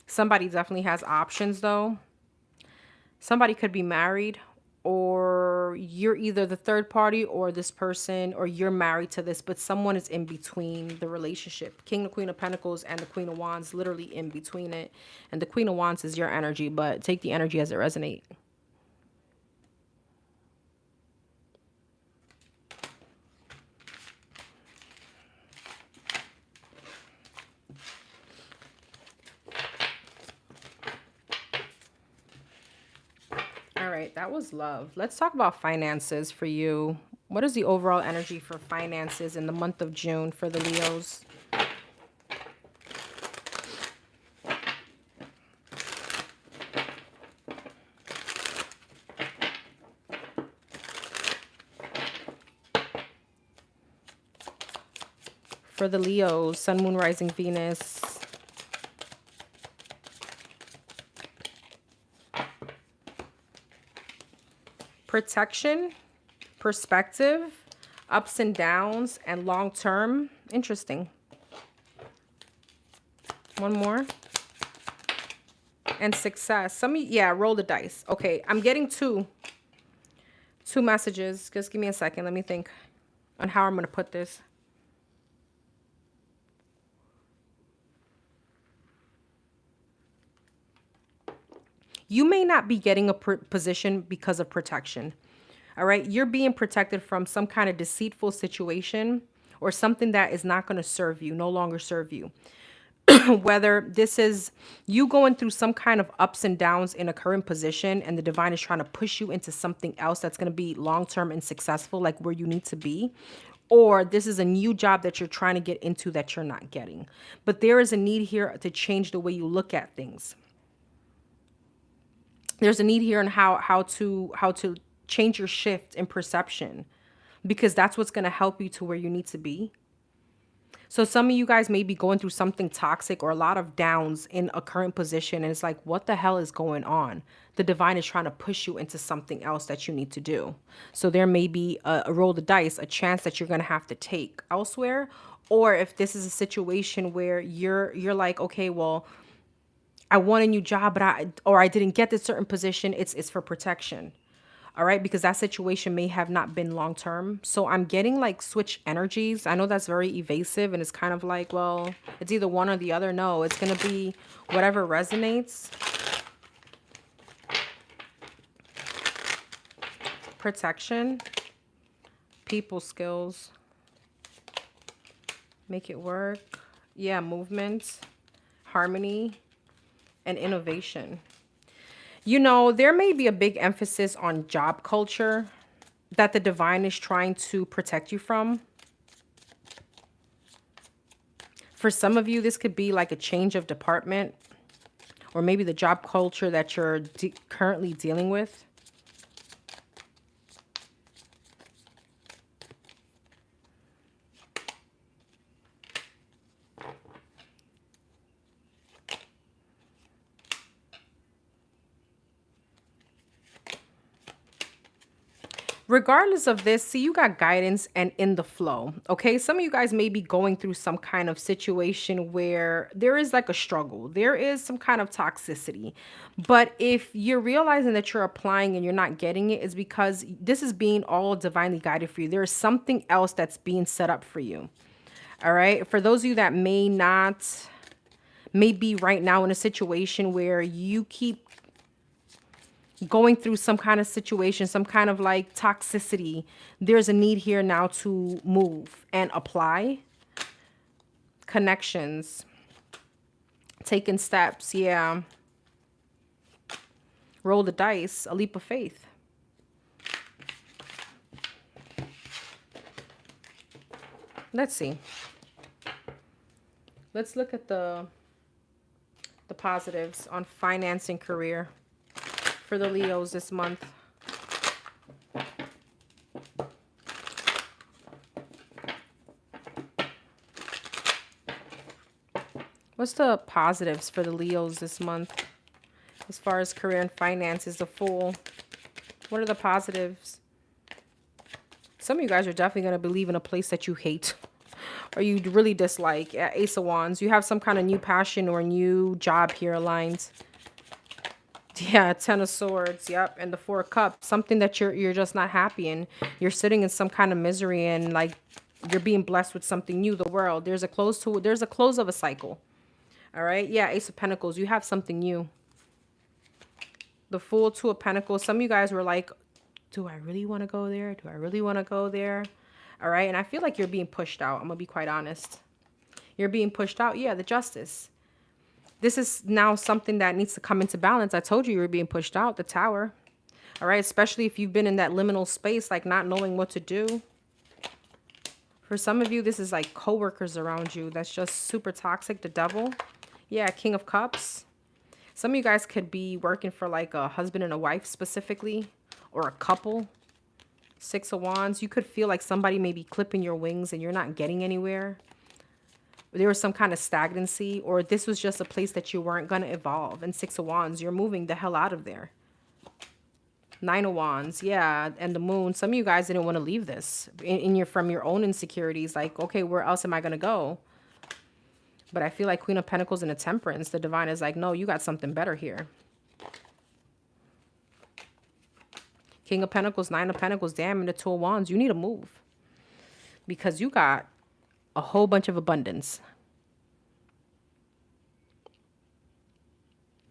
Somebody definitely has options though. Somebody could be married or you're either the third party or this person or you're married to this, but someone is in between the relationship. King, the Queen of Pentacles and the Queen of Wands literally in between it. And the Queen of Wands is your energy, but take the energy as it resonates. All right, that was love. Let's talk about finances for you. What is the overall energy for finances in the month of June for the Leos? For the Leos, Sun, Moon, Rising, Venus. Protection, perspective, ups and downs, and long term. Interesting. One more. And success. Yeah, roll the dice. Okay, I'm getting two messages. Just give me a second. Let me think on how I'm going to put this. You may not be getting a position because of protection. All right. You're being protected from some kind of deceitful situation or something that is not going to serve you, no longer serve you. Whether this is you going through some kind of ups and downs in a current position and the divine is trying to push you into something else that's going to be long-term and successful, like where you need to be. Or this is a new job that you're trying to get into that you're not getting. But there is a need here to change the way you look at things. There's a need here on how to change your shift in perception, because that's what's going to help you to where you need to be. So some of you guys may be going through something toxic or a lot of downs in a current position. And it's like, what the hell is going on? The divine is trying to push you into something else that you need to do. So there may be a roll of the dice, a chance that you're going to have to take elsewhere. Or if this is a situation where you're like, okay, well, I want a new job, but I didn't get this certain position. It's for protection. All right, because that situation may have not been long term. So I'm getting like switch energies. I know that's very evasive and it's kind of like, well, it's either one or the other. No, it's going to be whatever resonates. Protection, people skills, make it work. Yeah, movement, harmony, and innovation. You know, there may be a big emphasis on job culture that the divine is trying to protect you from. For some of you, this could be like a change of department or maybe the job culture that you're currently dealing with. Regardless of this, see, you got guidance and in the flow. Okay. Some of you guys may be going through some kind of situation where there is like a struggle, there is some kind of toxicity. But if you're realizing that you're applying and you're not getting it, is because this is being all divinely guided for you. There is something else that's being set up for you. All right. For those of you that may be right now in a situation where you keep going through some kind of situation, some kind of like toxicity, there's a need here now to move and apply. Connections, taking steps. Yeah. Roll the dice, a leap of faith. Let's see. Let's look at the positives on finance and career for the Leos this month. What's the positives for the Leos this month? As far as career and finances, the Fool. What are the positives? Some of you guys are definitely going to be leaving a place that you hate or you really dislike. At Ace of Wands, you have some kind of new passion or new job here aligned. Yeah, Ten of Swords. Yep. And the Four of Cups. Something that you're just not happy in. You're sitting in some kind of misery and like you're being blessed with something new. The World. There's a close of a cycle. All right. Yeah, Ace of Pentacles. You have something new. The Fool, Two of Pentacles. Some of you guys were like, do I really want to go there? Do I really want to go there? All right. And I feel like you're being pushed out. I'm going to be quite honest. You're being pushed out. Yeah, the Justice. This is now something that needs to come into balance. I told you were being pushed out, the Tower. All right, especially if you've been in that liminal space, like not knowing what to do. For some of you, this is like coworkers around you. That's just super toxic, the Devil. Yeah, King of Cups. Some of you guys could be working for like a husband and a wife specifically, or a couple. Six of Wands. You could feel like somebody may be clipping your wings and you're not getting anywhere. There was some kind of stagnancy, or this was just a place that you weren't going to evolve. And Six of Wands, you're moving the hell out of there. Nine of Wands, yeah, and the Moon. Some of you guys didn't want to leave this from your own insecurities. Like, okay, where else am I going to go? But I feel like Queen of Pentacles and a Temperance, the Divine is like, no, you got something better here. King of Pentacles, Nine of Pentacles, damn, and the Two of Wands. You need to move because you got a whole bunch of abundance.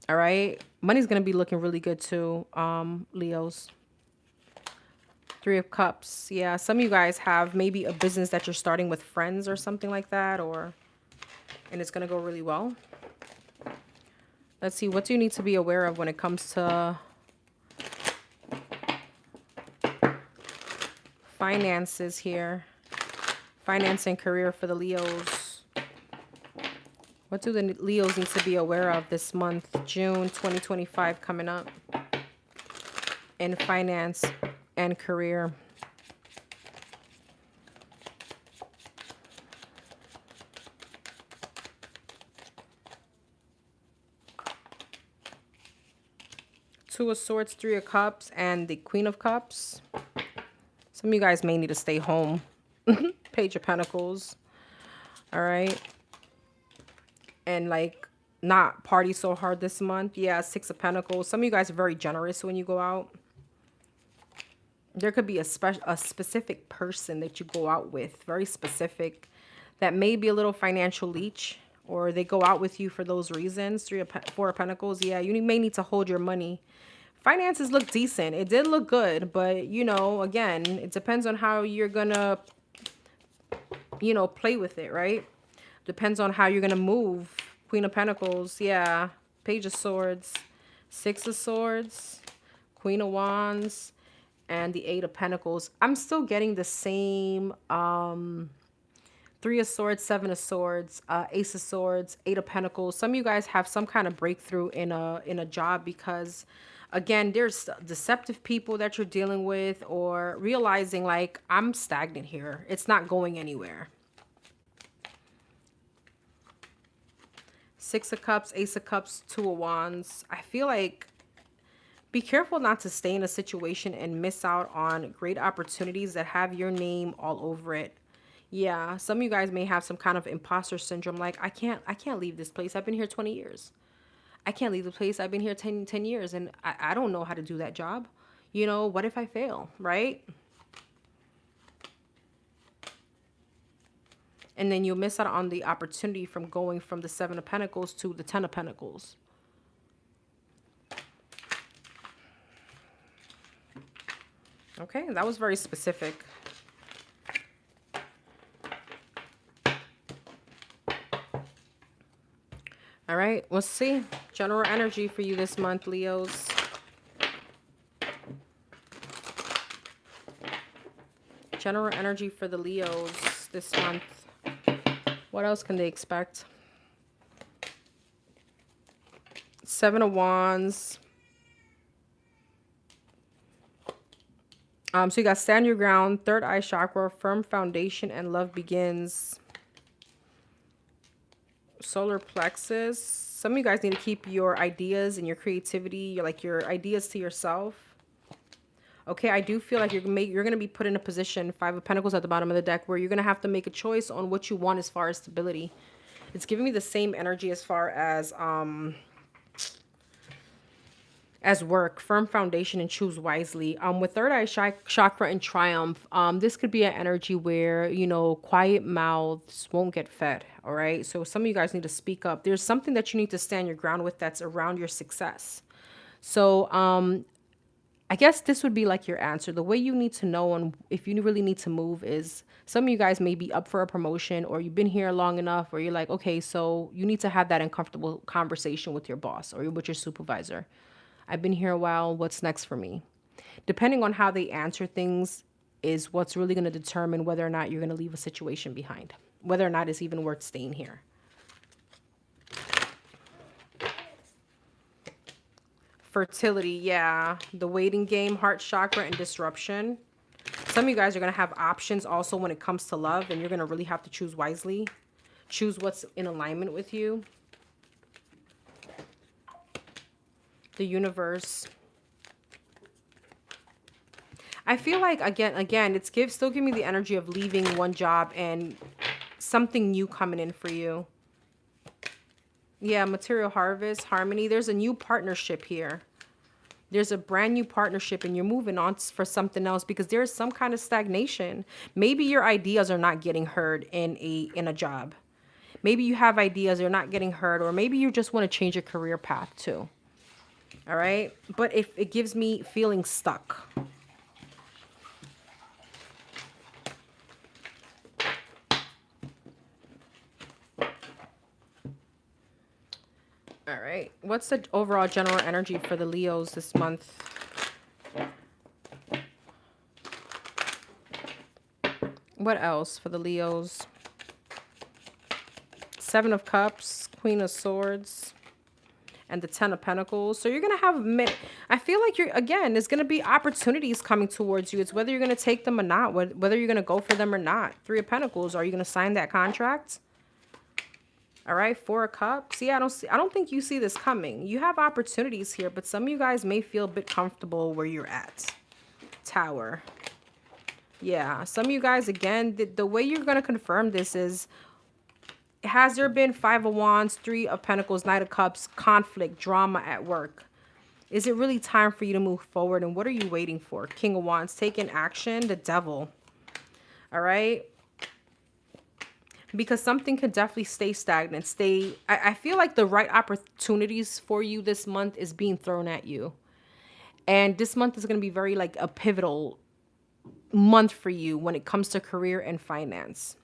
All right. Money's going to be looking really good too, Leos. Three of Cups. Yeah. Some of you guys have maybe a business that you're starting with friends or something like that, and it's going to go really well. Let's see. What do you need to be aware of when it comes to finances here? Finance and career for the Leos. What do the Leos need to be aware of this month? June 2025 coming up. In finance and career. Two of Swords, Three of Cups, and the Queen of Cups. Some of you guys may need to stay home. Page of Pentacles. All right. And like not party so hard this month. Yeah, Six of Pentacles. Some of you guys are very generous when you go out. There could be a specific person that you go out with, very specific, that may be a little financial leech, or they go out with you for those reasons. Four of Pentacles. Yeah, you may need to hold your money. Finances look decent. It did look good, but you know, again, it depends on how you're gonna, you know, play with it, right? Depends on how you're gonna move. Queen of Pentacles. Yeah, Page of Swords, Six of Swords, Queen of Wands, and the Eight of Pentacles. I'm still getting the same Three of Swords, Seven of Swords, Ace of Swords, Eight of Pentacles. Some of you guys have some kind of breakthrough in a job because, again, there's deceptive people that you're dealing with, or realizing like, I'm stagnant here. It's not going anywhere. Six of Cups, Ace of Cups, Two of Wands. I feel like be careful not to stay in a situation and miss out on great opportunities that have your name all over it. Yeah, some of you guys may have some kind of imposter syndrome. Like, I can't leave this place. I've been here 20 years. I can't leave the place. I've been here 10 years and I don't know how to do that job. You know, what if I fail, right? And then you'll miss out on the opportunity from going from the Seven of Pentacles to the Ten of Pentacles. Okay, that was very specific. All right, let's see. General energy for you this month, Leos. General energy for the Leos this month. What else can they expect? Seven of Wands. So you got stand your ground, third eye chakra, firm foundation, and love begins. Solar plexus. Some of you guys need to keep your ideas and your creativity, your ideas to yourself. Okay, I do feel like you're going to be put in a position, Five of Pentacles at the bottom of the deck, where you're going to have to make a choice on what you want as far as stability. It's giving me the same energy as far as work, firm foundation, and choose wisely. With third eye chakra and triumph, this could be an energy where, you know, quiet mouths won't get fed. All right. So some of you guys need to speak up. There's something that you need to stand your ground with that's around your success. So, I guess this would be like your answer. The way you need to know and if you really need to move is, some of you guys may be up for a promotion, or you've been here long enough where you're like, okay, so you need to have that uncomfortable conversation with your boss or with your supervisor. I've been here a while. What's next for me? Depending on how they answer things is what's really going to determine whether or not you're going to leave a situation behind, whether or not it's even worth staying here. Fertility, yeah. The waiting game, heart chakra, and disruption. Some of you guys are going to have options also when it comes to love, and you're going to really have to choose wisely. Choose what's in alignment with you. The universe. I feel like, again, it's still giving me the energy of leaving one job and something new coming in for you. Yeah, material harvest, harmony. There's a new partnership here. There's a brand new partnership and you're moving on for something else because there's some kind of stagnation. Maybe your ideas are not getting heard in a job. Maybe you have ideas, they're not getting heard, or maybe you just want to change your career path too. All right. But if it gives me feeling stuck. All right. What's the overall general energy for the Leos this month? What else for the Leos? Seven of Cups, Queen of Swords, and the Ten of Pentacles. So you're going to have, I feel like again, there's going to be opportunities coming towards you. It's whether you're going to take them or not, whether you're going to go for them or not. Three of Pentacles. Are you going to sign that contract? All right, 4 of Cups. See, I don't think you see this coming. You have opportunities here, but some of you guys may feel a bit comfortable where you're at. Tower. Yeah, some of you guys, again, the way you're going to confirm this is, has there been 5 of Wands, 3 of Pentacles, Knight of Cups, conflict, drama at work? Is it really time for you to move forward? And what are you waiting for? King of Wands, taking action, the Devil. All right. Because something could definitely stay stagnant. I feel like the right opportunities for you this month is being thrown at you. And this month is going to be very like a pivotal month for you when it comes to career and finance.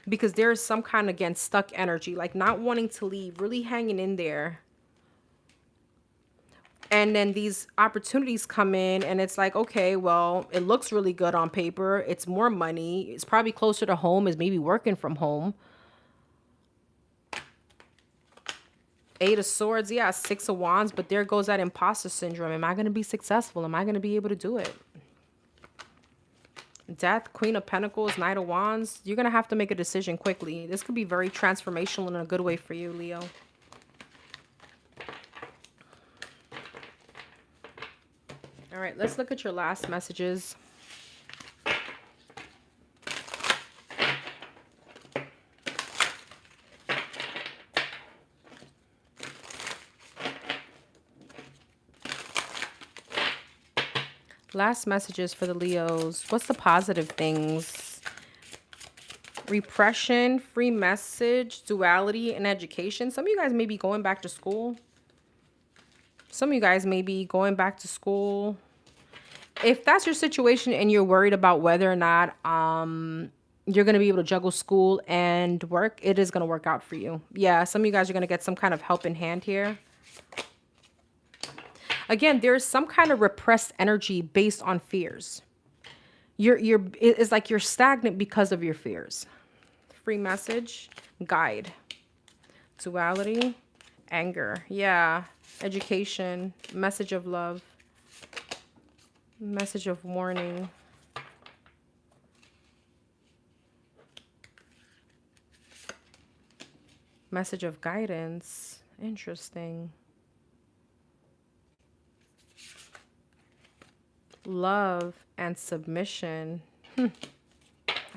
Because there is some kind of, again, stuck energy, like not wanting to leave, really hanging in there. And then these opportunities come in and it's like, okay, well, it looks really good on paper. It's more money. It's probably closer to home, is maybe working from home. 8 of Swords, yeah, 6 of Wands, but there goes that imposter syndrome. Am I going to be successful? Am I going to be able to do it? Death, Queen of Pentacles, Knight of Wands. You're going to have to make a decision quickly. This could be very transformational in a good way for you, Leo. All right, let's look at your last messages. Last messages for the Leos. What's the positive things? Repression, free message, duality, and education. Some of you guys may be going back to school. Some of you guys may be going back to school. If that's your situation and you're worried about whether or not you're going to be able to juggle school and work, it is going to work out for you. Yeah, some of you guys are going to get some kind of helping hand here. Again, there's some kind of repressed energy based on fears. It's like you're stagnant because of your fears. Free message, guide, duality, anger. Yeah, education, message of love, message of warning. Message of guidance. Interesting. Love and submission. I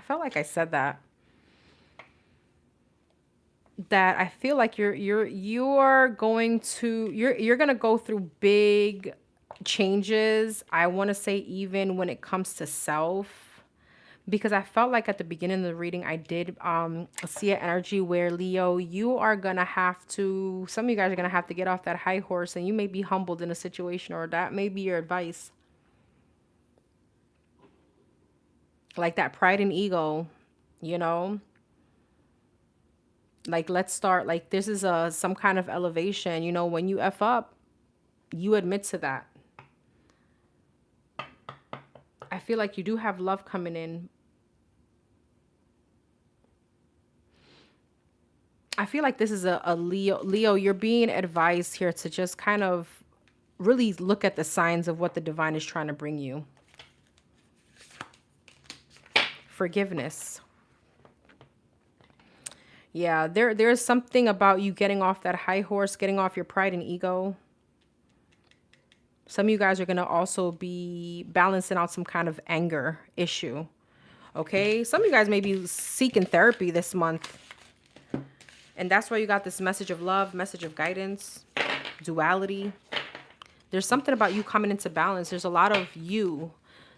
felt like I said that. That I feel like you're going to go through big changes. I want to say even when it comes to self, because I felt like at the beginning of the reading I did see an energy where, Leo, you are gonna have to, some of you guys are gonna have to get off that high horse, and you may be humbled in a situation, or that may be your advice. Like that pride and ego, you know, like let's start, like this is some kind of elevation. You know, when you F up, you admit to that. I feel like you do have love coming in. I feel like this is a Leo, you're being advised here to just kind of really look at the signs of what the divine is trying to bring you. Forgiveness. Yeah, there's something about you getting off that high horse, getting off your pride and ego. Some of you guys are going to also be balancing out some kind of anger issue. Okay, some of you guys may be seeking therapy this month. And that's why you got this message of love, message of guidance, duality. There's something about you coming into balance. There's a lot of you.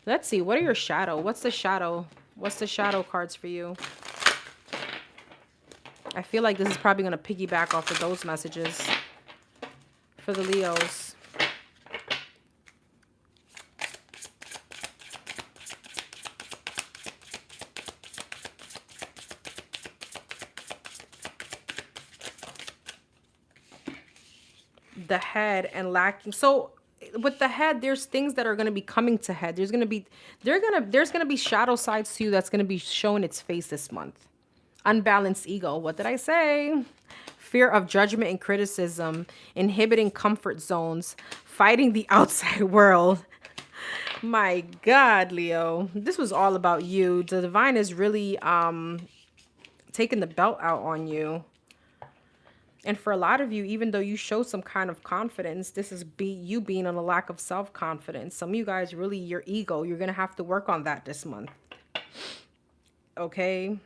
Let's see, what are your shadow? What's the shadow? What's the shadow cards for you? I feel like this is probably going to piggyback off of those messages for the Leos. The head and lacking. So with the head, there's things that are going to be coming to head. There's going to be shadow sides to you that's going to be showing its face this month. Unbalanced ego. What did I say? Fear of judgment and criticism, inhibiting comfort zones, fighting the outside world. My God, Leo, this was all about you. The divine is really taking the belt out on you. And for a lot of you, even though you show some kind of confidence, this is you being on a lack of self-confidence. Some of you guys, really, your ego, you're going to have to work on that this month. Okay?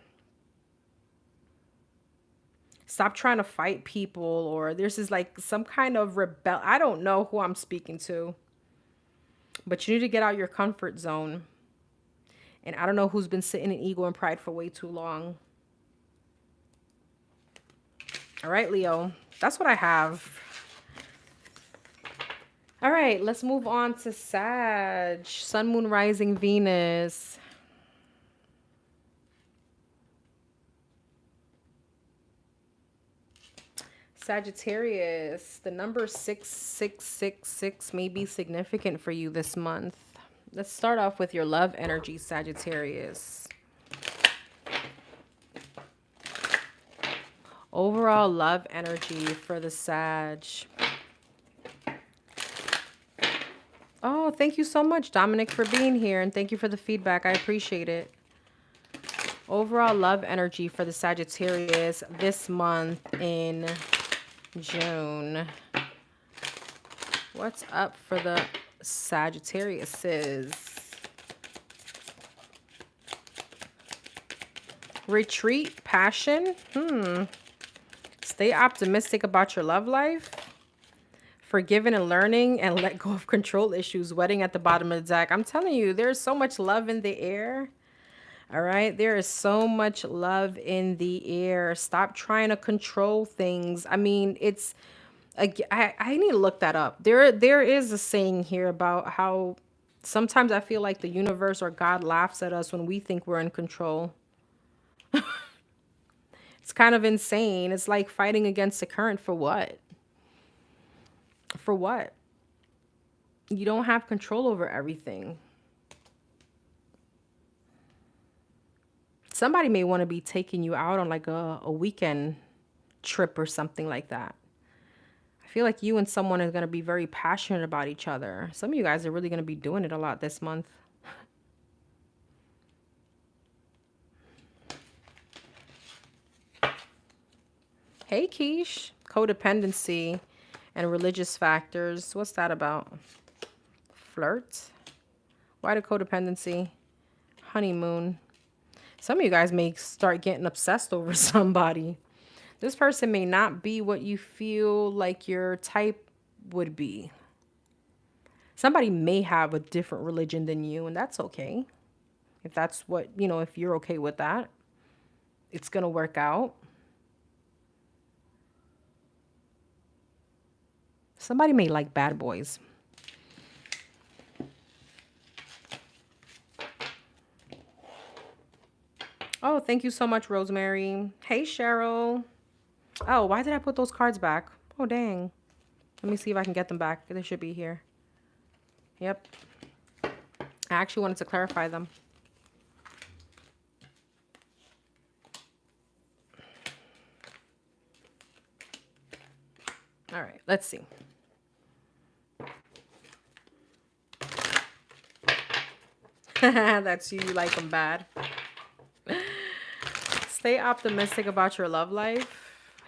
Stop trying to fight people, or this is like some kind of rebel. I don't know who I'm speaking to, but you need to get out your comfort zone. And I don't know who's been sitting in ego and pride for way too long. All right, Leo, that's what I have. All right, let's move on to Sag, Sun, Moon, Rising, Venus. Sagittarius, the number 6666 may be significant for you this month. Let's start off with your love energy, Sagittarius. Overall love energy for the Sag. Oh, thank you so much, Dominic, for being here. And thank you for the feedback. I appreciate it. Overall love energy for the Sagittarius this month in June. What's up for the Sagittariuses? Retreat, passion. Stay optimistic about your love life. Forgiving and learning, and let go of control issues. Wedding at the bottom of the deck. I'm telling you, there's so much love in the air. All right, there is so much love in the air. Stop trying to control things. I mean, it's I need to look that up. There is a saying here about how sometimes I feel like the universe or God laughs at us when we think we're in control. It's kind of insane. It's like fighting against the current for what? For what? You don't have control over everything. Somebody may want to be taking you out on like a weekend trip or something like that. I feel like you and someone is going to be very passionate about each other. Some of you guys are really going to be doing it a lot this month. Hey, Keish. Codependency and religious factors. What's that about? Flirt? Why the codependency? Honeymoon. Some of you guys may start getting obsessed over somebody. This person may not be what you feel like your type would be. Somebody may have a different religion than you, and that's okay. If that's what, if you're okay with that, it's going to work out. Somebody may like bad boys. Oh, thank you so much, Rosemary. Hey, Cheryl. Oh, why did I put those cards back? Oh, dang. Let me see if I can get them back. They should be here. Yep. I actually wanted to clarify them. All right, let's see. That's you like them bad. Stay optimistic about your love life.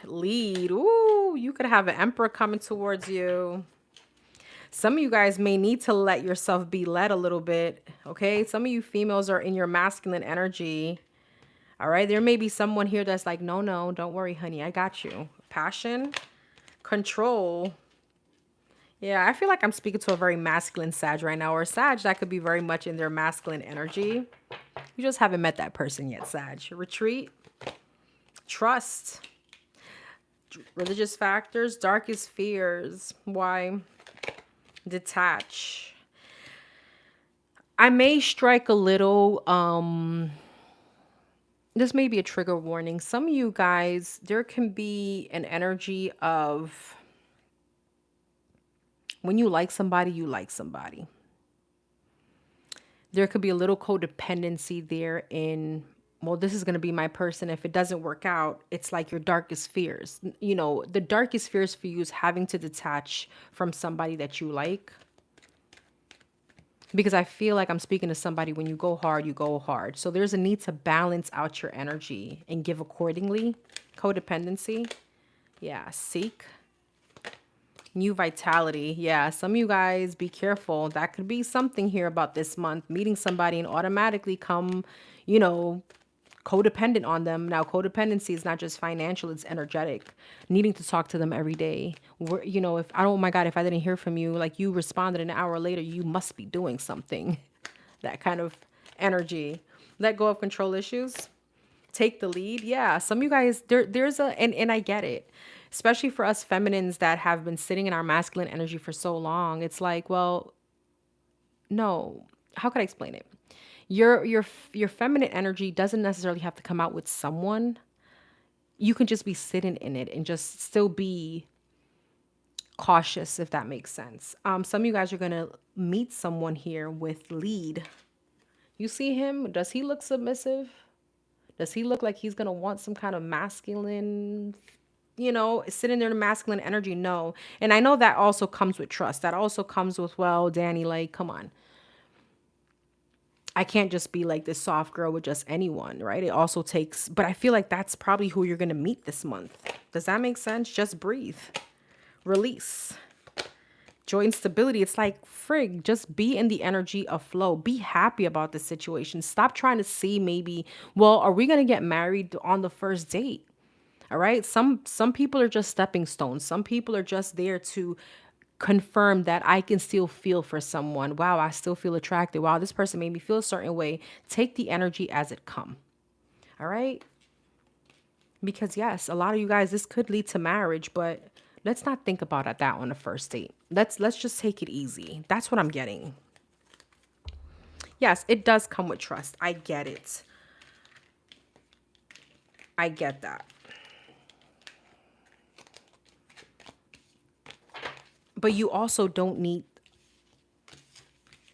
Lead. Ooh, you could have an emperor coming towards you. Some of you guys may need to let yourself be led a little bit. Okay. Some of you females are in your masculine energy. All right. There may be someone here that's like, no, don't worry, honey. I got you. Passion, control. Yeah, I feel like I'm speaking to a very masculine Sag right now, or a Sag that could be very much in their masculine energy. You just haven't met that person yet, Sag. Retreat. Trust. Religious factors. Darkest fears. Why? Detach. I may strike a little, this may be a trigger warning. Some of you guys, there can be an energy of when you like somebody, you like somebody. There could be a little codependency there in, well, this is going to be my person. If it doesn't work out, it's like your darkest fears. The darkest fears for you is having to detach from somebody that you like. Because I feel like I'm speaking to somebody, when you go hard, you go hard. So there's a need to balance out your energy and give accordingly. Codependency. Yeah, seek new vitality. Yeah, some of you guys be careful. That could be something here about this month. Meeting somebody and automatically come, you know, codependent on them. Now, codependency is not just financial, it's energetic. Needing to talk to them every day. You know, if I don't, oh my God, if I didn't hear from you, like you responded an hour later, you must be doing something. That kind of energy. Let go of control issues. Take the lead. Yeah, some of you guys, there's a, and I get it. Especially for us feminines that have been sitting in our masculine energy for so long. It's like, well, no. How could I explain it? Your feminine energy doesn't necessarily have to come out with someone. You can just be sitting in it and just still be cautious, if that makes sense. Some of you guys are gonna meet someone here with lead. You see him? Does he look submissive? Does he look like he's gonna want some kind of masculine, you know, sitting there in masculine energy? No. And I know that also comes with trust. That also comes with, well, Danny, like, come on. I can't just be like this soft girl with just anyone, right? It also takes, but I feel like that's probably who you're going to meet this month. Does that make sense? Just breathe, release, joy and stability. It's like, frig, just be in the energy of flow. Be happy about the situation. Stop trying to see maybe, well, are we going to get married on the first date? All right. Some people are just stepping stones. Some people are just there to confirm that I can still feel for someone. Wow, I still feel attracted. Wow, this person made me feel a certain way. Take the energy as it come. All right? Because yes, a lot of you guys, this could lead to marriage, but let's not think about it that on the first date. Let's just take it easy. That's what I'm getting. Yes, it does come with trust. I get it. I get that. But you also don't need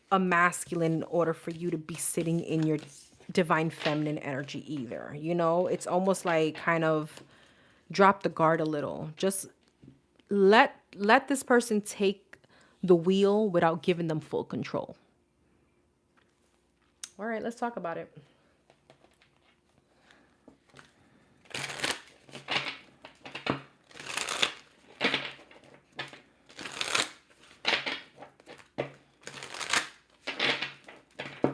a masculine in order for you to be sitting in your divine feminine energy either. You know, it's almost like kind of drop the guard a little. Just let this person take the wheel without giving them full control. All right, let's talk about it.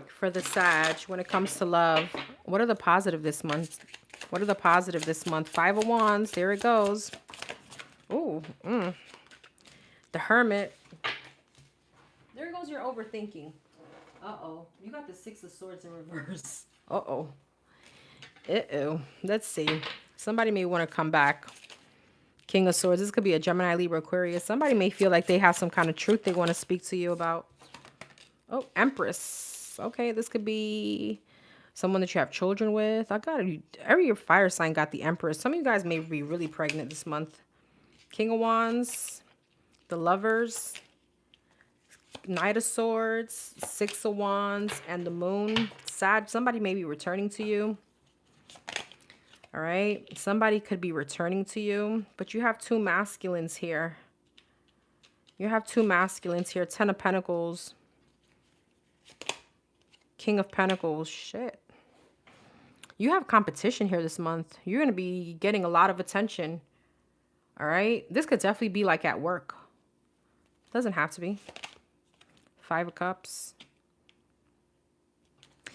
For the Sag, when it comes to love, what are the positive this month? What are the positive this month? Five of Wands, there it goes. Ooh, the Hermit. There goes your overthinking. Uh-oh, you got the Six of Swords in reverse. Uh-oh. Uh-oh. Let's see. Somebody may want to come back. King of Swords. This could be a Gemini, Libra, Aquarius. Somebody may feel like they have some kind of truth they want to speak to you about. Oh, Empress. Okay, this could be someone that you have children with. I got it. Every fire sign got the Empress. Some of you guys may be really pregnant this month. King of Wands, the Lovers, Knight of Swords, Six of Wands, and the Moon. Sad. Somebody may be returning to you. All right. Somebody could be returning to you, but you have two masculines here. You have two masculines here. Ten of Pentacles. King of Pentacles. Shit. You have competition here this month. You're going to be getting a lot of attention. All right. This could definitely be like at work. Doesn't have to be. Five of Cups.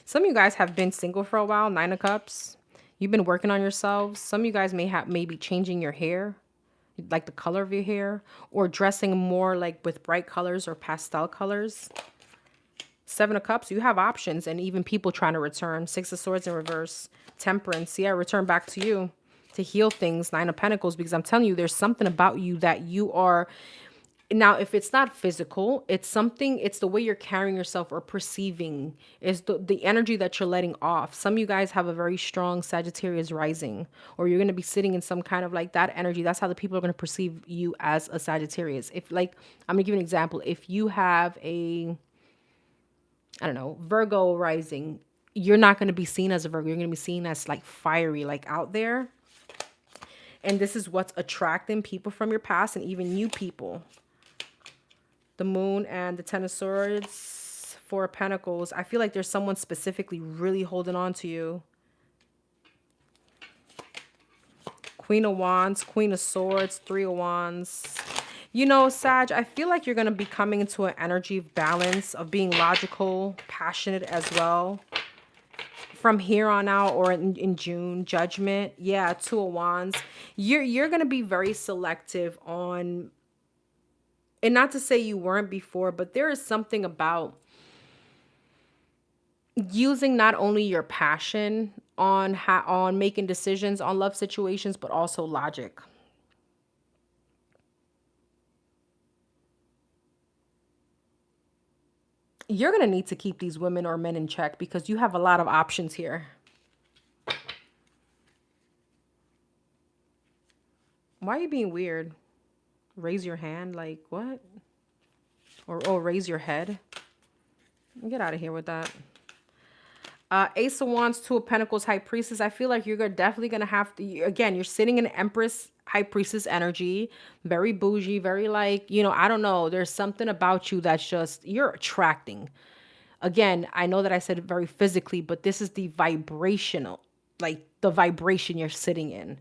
Some of you guys have been single for a while. Nine of Cups. You've been working on yourselves. Some of you guys may be changing your hair, like the color of your hair, or dressing more like with bright colors or pastel colors. Seven of Cups, you have options, and even people trying to return. Six of Swords in reverse. Temperance, yeah, return back to you to heal things. Nine of Pentacles, because I'm telling you, there's something about you that you are. Now, if it's not physical, it's something, it's the way you're carrying yourself or perceiving, is the energy that you're letting off. Some of you guys have a very strong Sagittarius rising, or you're going to be sitting in some kind of like that energy. That's how the people are going to perceive you as a Sagittarius. If like, I'm going to give you an example. If you have a, I don't know, Virgo rising, you're not going to be seen as a Virgo. You're going to be seen as like fiery, like out there. And this is what's attracting people from your past and even new people. The Moon and the Ten of Swords, Four of Pentacles. I feel like there's someone specifically really holding on to you. Queen of Wands, Queen of Swords, Three of Wands. You know, Sag, I feel like you're going to be coming into an energy of balance, of being logical, passionate as well. From here on out, or in June, Judgment. Yeah, Two of Wands. You're going to be very selective on, and not to say you weren't before, but there is something about using not only your passion on on making decisions on love situations, but also logic. You're going to need to keep these women or men in check because you have a lot of options here. Why are you being weird? Raise your hand, like what? Or oh, raise your head. Get out of here with that. Ace of Wands, Two of Pentacles, High Priestess. I feel like you're definitely going to have to, again, you're sitting in Empress, High Priestess energy. Very bougie, very like, you know, I don't know. There's something about you that's just, you're attracting. Again, I know that I said it very physically, but this is the vibrational, like the vibration you're sitting in,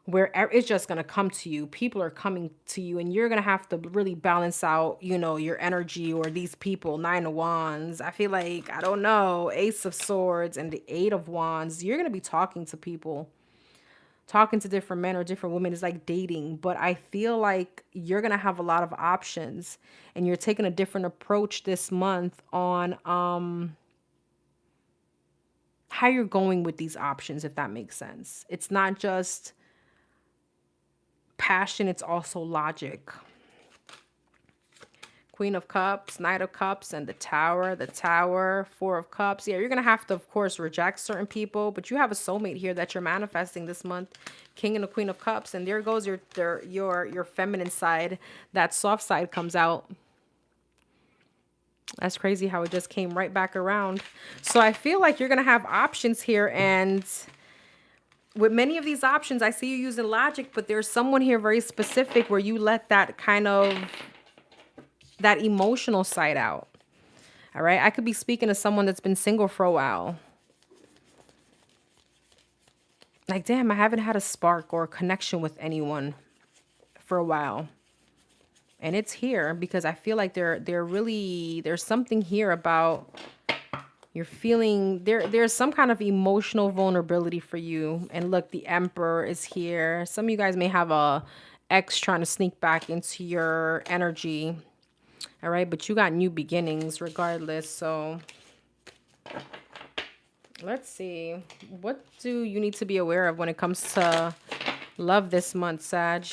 where it's just going to come to you. People are coming to you, and you're going to have to really balance out, you know, your energy or these people. Nine of Wands. I feel like, I don't know, Ace of Swords and the Eight of Wands. You're going to be talking to people, talking to different men or different women. Is like dating, but I feel like you're going to have a lot of options, and you're taking a different approach this month on how you're going with these options, if that makes sense. It's not just passion, it's also logic. Queen of Cups, Knight of Cups, and the Tower, Four of Cups. Yeah, you're going to have to, of course, reject certain people, but you have a soulmate here that you're manifesting this month. King and the Queen of Cups, and there goes your feminine side. That soft side comes out. That's crazy how it just came right back around. So I feel like you're going to have options here, and with many of these options, I see you using logic, but there's someone here very specific where you let that kind of, that emotional side out. All right. I could be speaking to someone that's been single for a while. Like, damn, I haven't had a spark or a connection with anyone for a while. And it's here because I feel like they're really, there's something here about you're feeling there's some kind of emotional vulnerability for you. And look, the Emperor is here. Some of you guys may have a ex trying to sneak back into your energy. All right, but you got new beginnings regardless. So let's see, what do you need to be aware of when it comes to love this month, Sag?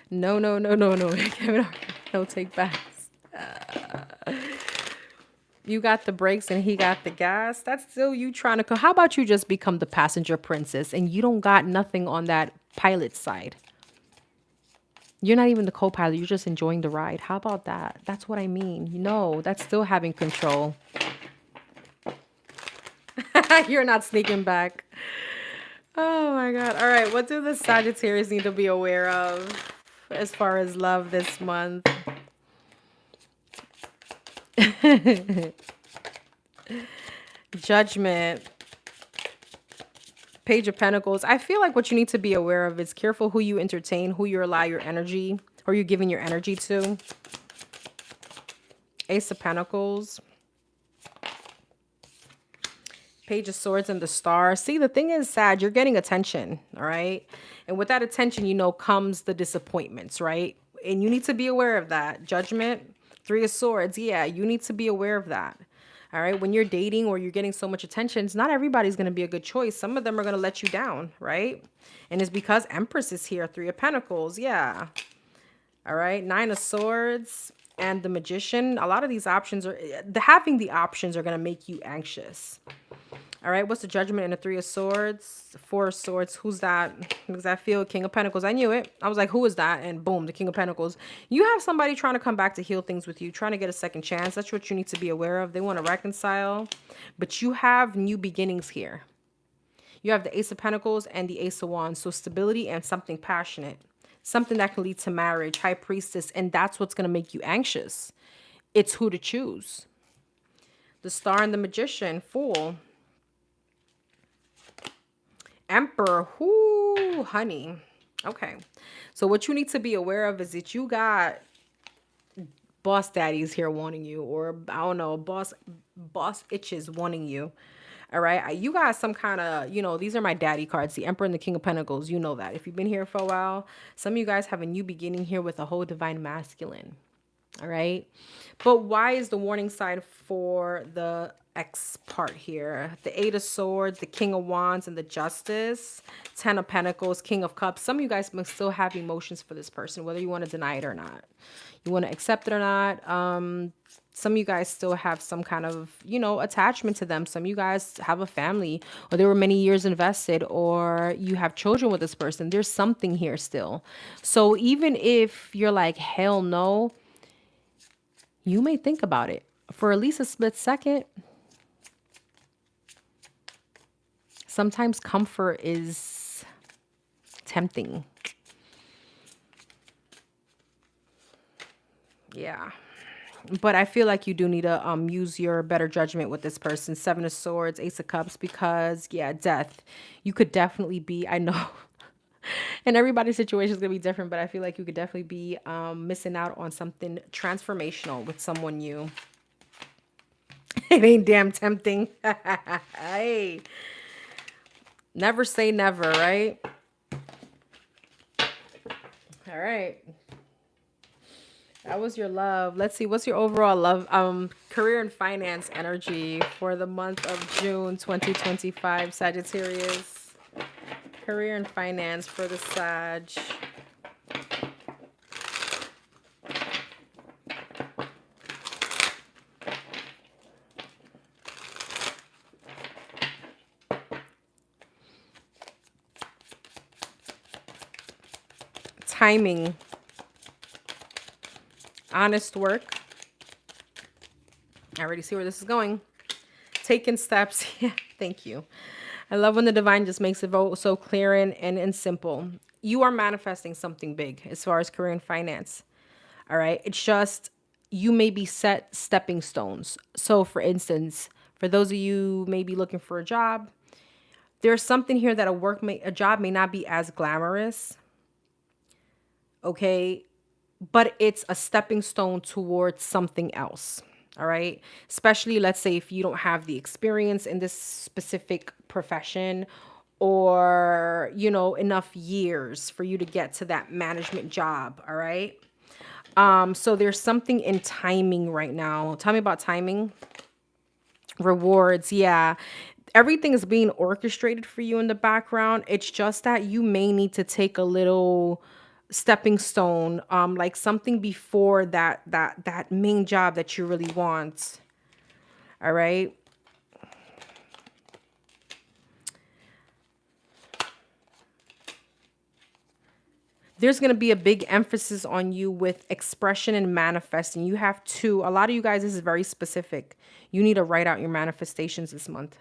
No. No take backs. You got the brakes and he got the gas. That's still you trying to. How about you just become the passenger princess and you don't got nothing on that pilot side? You're not even the co-pilot. You're just enjoying the ride. How about that? That's what I mean. No, that's still having control. You're not sneaking back. Oh my God. All right. What do the Sagittarius need to be aware of as far as love this month? Judgment. Page of Pentacles. I feel like what you need to be aware of is careful who you entertain, who you allow your energy, or you're giving your energy to. Ace of Pentacles. Page of Swords and the Star. See, the thing is, Sag, you're getting attention, all right? And with that attention, you know, comes the disappointments, right? And you need to be aware of that. Judgment, Three of Swords. Yeah, you need to be aware of that. All right, when you're dating or you're getting so much attention, it's not everybody's going to be a good choice. Some of them are going to let you down, right? And it's because Empress is here, Three of Pentacles. Yeah. All right, Nine of Swords and the Magician. A lot of these options are, having the options are going to make you anxious. All right, what's the Judgment and the Three of Swords? Four of Swords. Who's that? Because I feel King of Pentacles. I knew it. I was like, who is that? And boom, the King of Pentacles. You have somebody trying to come back to heal things with you, trying to get a second chance. That's what you need to be aware of. They want to reconcile, but you have new beginnings here. You have the Ace of Pentacles and the Ace of Wands. So stability and something passionate. Something that can lead to marriage, High Priestess. And that's what's going to make you anxious. It's who to choose. The Star and the Magician, Fool. Emperor. Whoo, honey. Okay. So what you need to be aware of is that you got boss daddies here wanting you, or I don't know, boss itches wanting you. All right. You got some kind of, these are my daddy cards, the Emperor and the King of Pentacles. You know that. If you've been here for a while, some of you guys have a new beginning here with a whole divine masculine. All right. But why is the warning sign for the X part here? The Eight of Swords, the King of Wands, and the Justice, 10 of Pentacles, King of Cups. Some of you guys must still have emotions for this person, whether you want to deny it or not. You want to accept it or not. Some of you guys still have some kind of, attachment to them. Some of you guys have a family, or there were many years invested, or you have children with this person. There's something here still. So even if you're like, hell no, you may think about it for at least a split second. Sometimes comfort is tempting. Yeah. But I feel like you do need to use your better judgment with this person. Seven of Swords, Ace of Cups, because yeah, death. You could definitely be, I know, and everybody's situation is gonna be different, but I feel like you could definitely be missing out on something transformational with someone new. It ain't damn tempting. Hey, never say never, right? All right. That was your love. Let's see. What's your overall love, career and finance energy for the month of June 2025, Sagittarius? Career and finance for the Sag. Timing. Honest work. I already see where this is going. Taking steps. Yeah, thank you. I love when the divine just makes it so clear and simple. You are manifesting something big as far as career and finance. All right. It's just you may be set stepping stones. So for instance, for those of you maybe looking for a job, there's something here that a job may not be as glamorous. Okay. But it's a stepping stone towards something else. All right. Especially, let's say, if you don't have the experience in this specific profession, or, enough years for you to get to that management job. All right. So there's something in timing right now. Tell me about timing. Rewards. Yeah. Everything is being orchestrated for you in the background. It's just that you may need to take a little stepping stone, like something before that main job that you really want. All right. There's going to be a big emphasis on you with expression and manifesting. You have to, a lot of you guys, this is very specific. You need to write out your manifestations this month.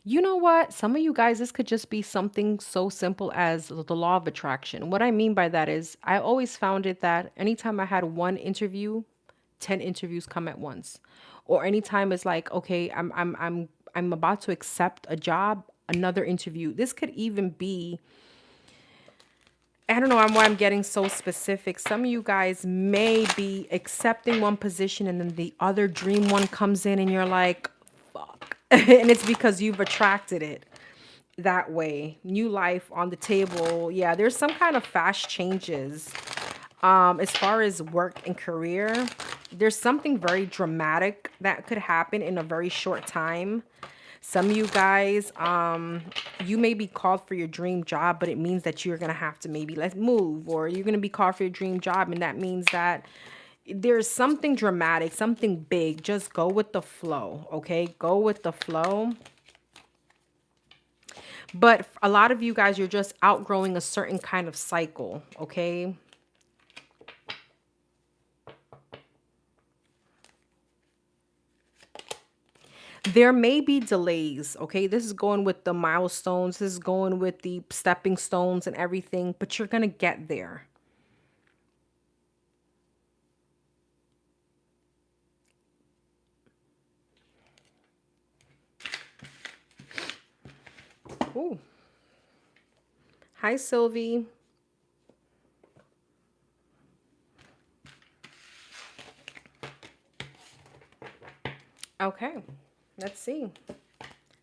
You know what? Some of you guys, this could just be something so simple as the law of attraction. What I mean by that is I always found it that anytime I had one interview, 10 interviews come at once. Or anytime it's like, okay, I'm about to accept a job, another interview. This could even be, I don't know why I'm getting so specific. Some of you guys may be accepting one position and then the other dream one comes in and you're like, fuck. And it's because you've attracted it that way. New life on the table. Yeah, there's some kind of fast changes. As far as work and career, there's something very dramatic that could happen in a very short time. Some of you guys, you may be called for your dream job, but it means that you're going to have to maybe let's move, or you're going to be called for your dream job. And that means that there's something dramatic, something big. Just go with the flow. Okay. Go with the flow. But a lot of you guys, you're just outgrowing a certain kind of cycle. Okay. There may be delays, okay? This is going with the milestones. This is going with the stepping stones and everything, but you're going to get there. Ooh. Hi, Sylvie. Okay, let's see.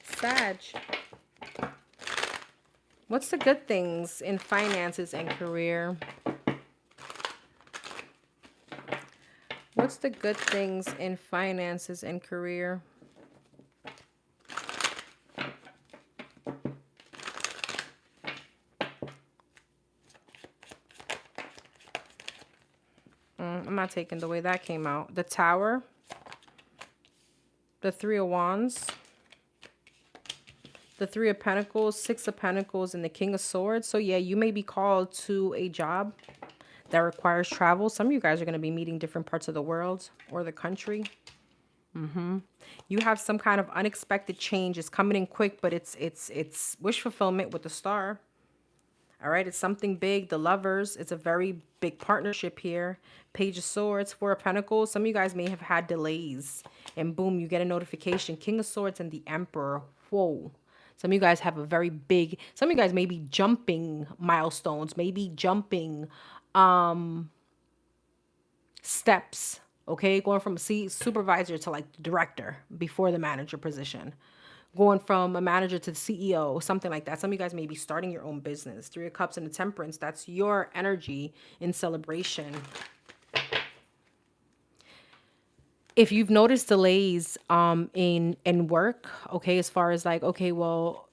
Sag. What's the good things in finances and career? What's the good things in finances and career? I'm not taking the way that came out. The Tower, the Three of Wands, the Three of Pentacles, Six of Pentacles, and the King of Swords. So yeah, you may be called to a job that requires travel. Some of you guys are going to be meeting different parts of the world or the country. You have some kind of unexpected change. It's coming in quick, but it's wish fulfillment with the Star. All right, it's something big. The Lovers, it's a very big partnership here. Page of Swords, Four of Pentacles. Some of you guys may have had delays, and boom, you get a notification. King of Swords and the Emperor. Whoa. Some of you guys have a very big, some of you guys may be jumping milestones, maybe jumping steps, okay? Going from a supervisor to like director before the manager position. Going from a manager to the CEO, something like that. Some of you guys may be starting your own business. Three of Cups and the Temperance, that's your energy in celebration. If you've noticed delays in work, okay, as far as like, okay, well,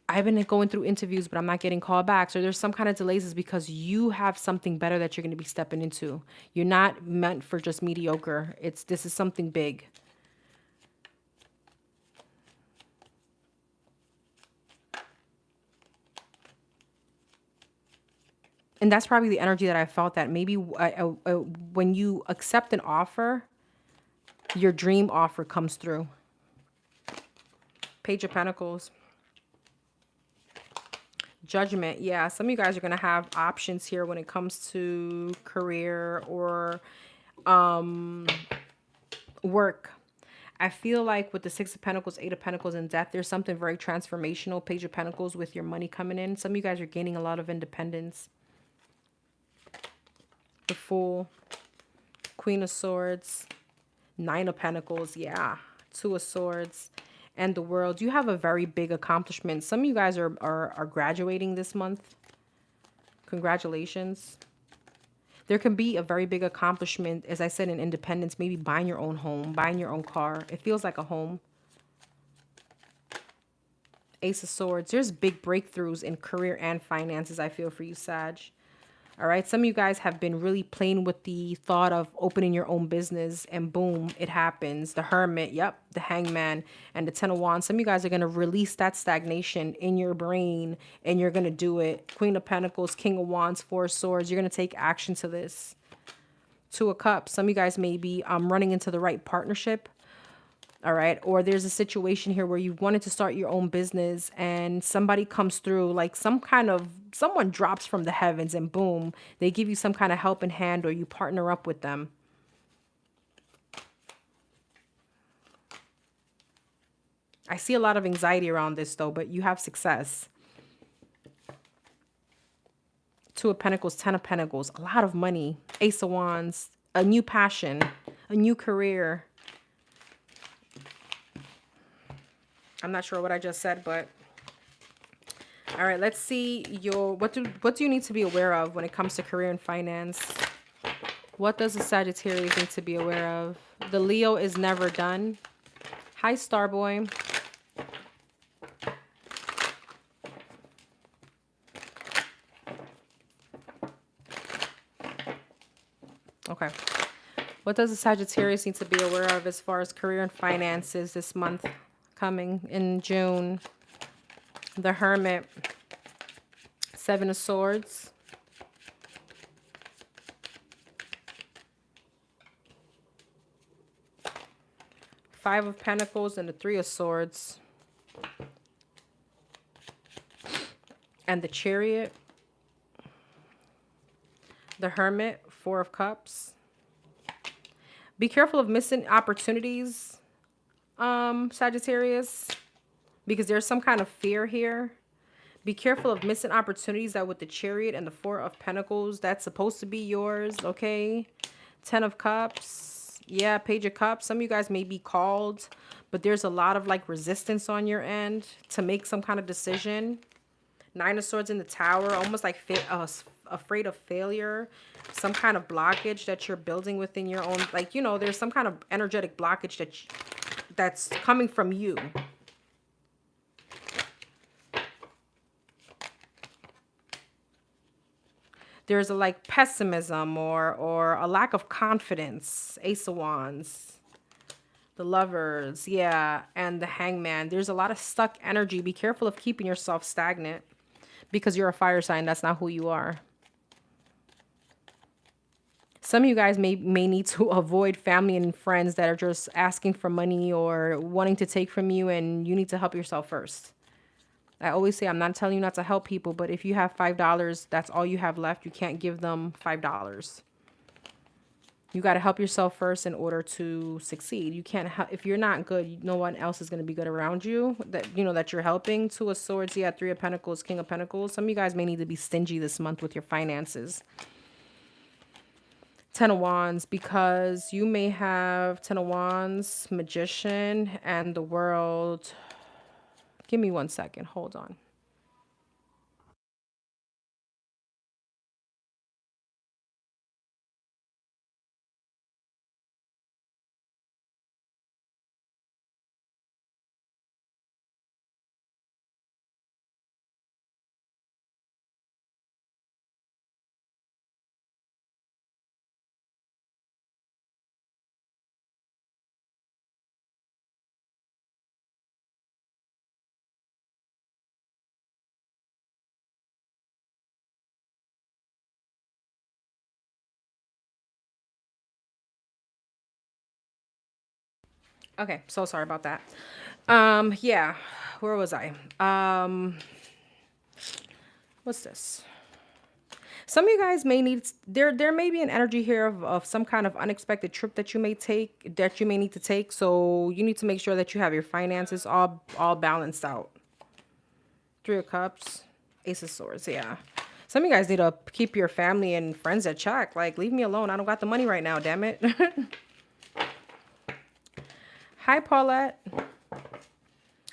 I've been going through interviews, but I'm not getting callbacks, or there's some kind of delays, is because you have something better that you're going to be stepping into. You're not meant for just mediocre. This is something big. And that's probably the energy that I felt, that maybe when you accept an offer, your dream offer comes through. Page of Pentacles. Judgment. Yeah, some of you guys are going to have options here when it comes to career or work. I feel like with the Six of Pentacles, Eight of Pentacles, and Death, there's something very transformational. Page of Pentacles with your money coming in. Some of you guys are gaining a lot of independence. The Fool. Queen of Swords. Nine of Pentacles. Yeah. Two of Swords. And the World. You have a very big accomplishment. Some of you guys are graduating this month. Congratulations. There can be a very big accomplishment, as I said, in independence. Maybe buying your own home, buying your own car. It feels like a home. Ace of Swords. There's big breakthroughs in career and finances, I feel, for you, Sag. All right. Some of you guys have been really playing with the thought of opening your own business, and boom, it happens. The Hermit. Yep. The Hangman and the Ten of Wands. Some of you guys are going to release that stagnation in your brain, and you're going to do it. Queen of Pentacles, King of Wands, Four of Swords. You're going to take action to this. Two of Cups. Some of you guys may be running into the right partnership. All right. Or there's a situation here where you wanted to start your own business and somebody comes through, like someone drops from the heavens, and boom, they give you some kind of helping hand, or you partner up with them. I see a lot of anxiety around this though, but you have success. Two of Pentacles, Ten of Pentacles, a lot of money. Ace of Wands, a new passion, a new career. I'm not sure what I just said, but all right, let's see what do you need to be aware of when it comes to career and finance? What does the Sagittarius need to be aware of? The Leo is never done. Hi, Starboy. Okay. What does the Sagittarius need to be aware of as far as career and finances this month coming in June? The Hermit. Seven of Swords. Five of Pentacles and the Three of Swords. And the Chariot. The Hermit. Four of Cups. Be careful of missing opportunities, Sagittarius. because there's some kind of fear here. Be careful of missing opportunities that with the Chariot and the Four of Pentacles, that's supposed to be yours, okay? Ten of Cups. Yeah, Page of Cups. Some of you guys may be called, but there's a lot of like resistance on your end to make some kind of decision. Nine of Swords in the Tower, almost like afraid of failure. Some kind of blockage that you're building within your own, like, you know, there's some kind of energetic blockage that's coming from you. There's a like pessimism or a lack of confidence. Ace of Wands, the Lovers, yeah, and the Hangman. There's a lot of stuck energy. Be careful of keeping yourself stagnant because you're a fire sign. That's not who you are. Some of you guys may need to avoid family and friends that are just asking for money or wanting to take from you, and you need to help yourself first. I always say I'm not telling you not to help people, but if you have $5, that's all you have left. You can't give them $5. You got to help yourself first in order to succeed. You can't help if you're not good. No one else is going to be good around you. That you know that you're helping. Two of Swords, yeah, Three of Pentacles, King of Pentacles. Some of you guys may need to be stingy this month with your finances. Ten of Wands, because you may have Ten of Wands, Magician, and the World. Give me 1 second. Hold on. Okay, so sorry about that. Yeah, where was I? What's this? Some of you guys may need there may be an energy here of some kind of unexpected trip that you may need to take. So you need to make sure that you have your finances all balanced out. Three of Cups, Ace of Swords, yeah. Some of you guys need to keep your family and friends at check. Like, leave me alone. I don't got the money right now, damn it. Hi, Paulette.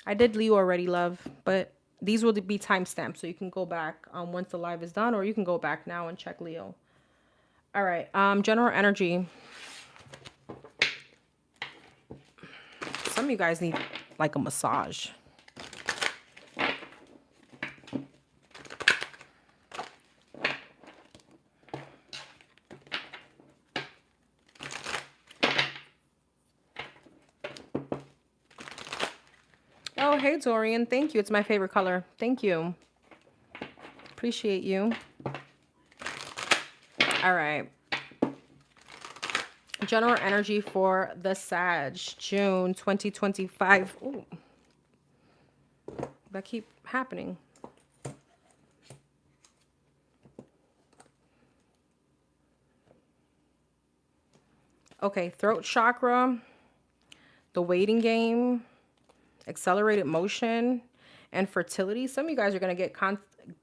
I did Leo already, love, but these will be timestamped, so you can go back once the live is done, or you can go back now and check Leo. All right, general energy. Some of you guys need like a massage. Oh, hey, Dorian. Thank you. It's my favorite color. Thank you. Appreciate you. All right. General energy for the Sag, June 2025. Ooh. That keep happening. Okay, throat chakra, the waiting game, accelerated motion, and fertility. Some of you guys are going to get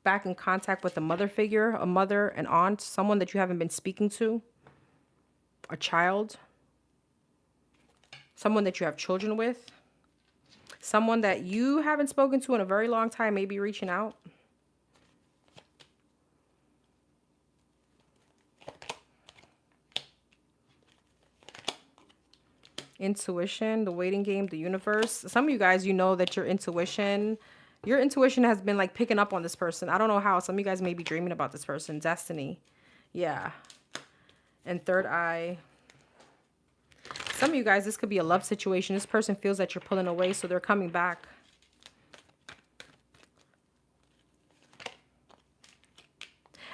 back in contact with a mother figure, a mother, an aunt, someone that you haven't been speaking to, a child, someone that you have children with, someone that you haven't spoken to in a very long time, maybe reaching out. Intuition, the waiting game, the universe. Some of you guys, you know that your intuition has been like picking up on this person. I don't know how. Some of you guys may be dreaming about this person. Destiny. Yeah. And third eye. Some of you guys, this could be a love situation. This person feels that you're pulling away, so they're coming back.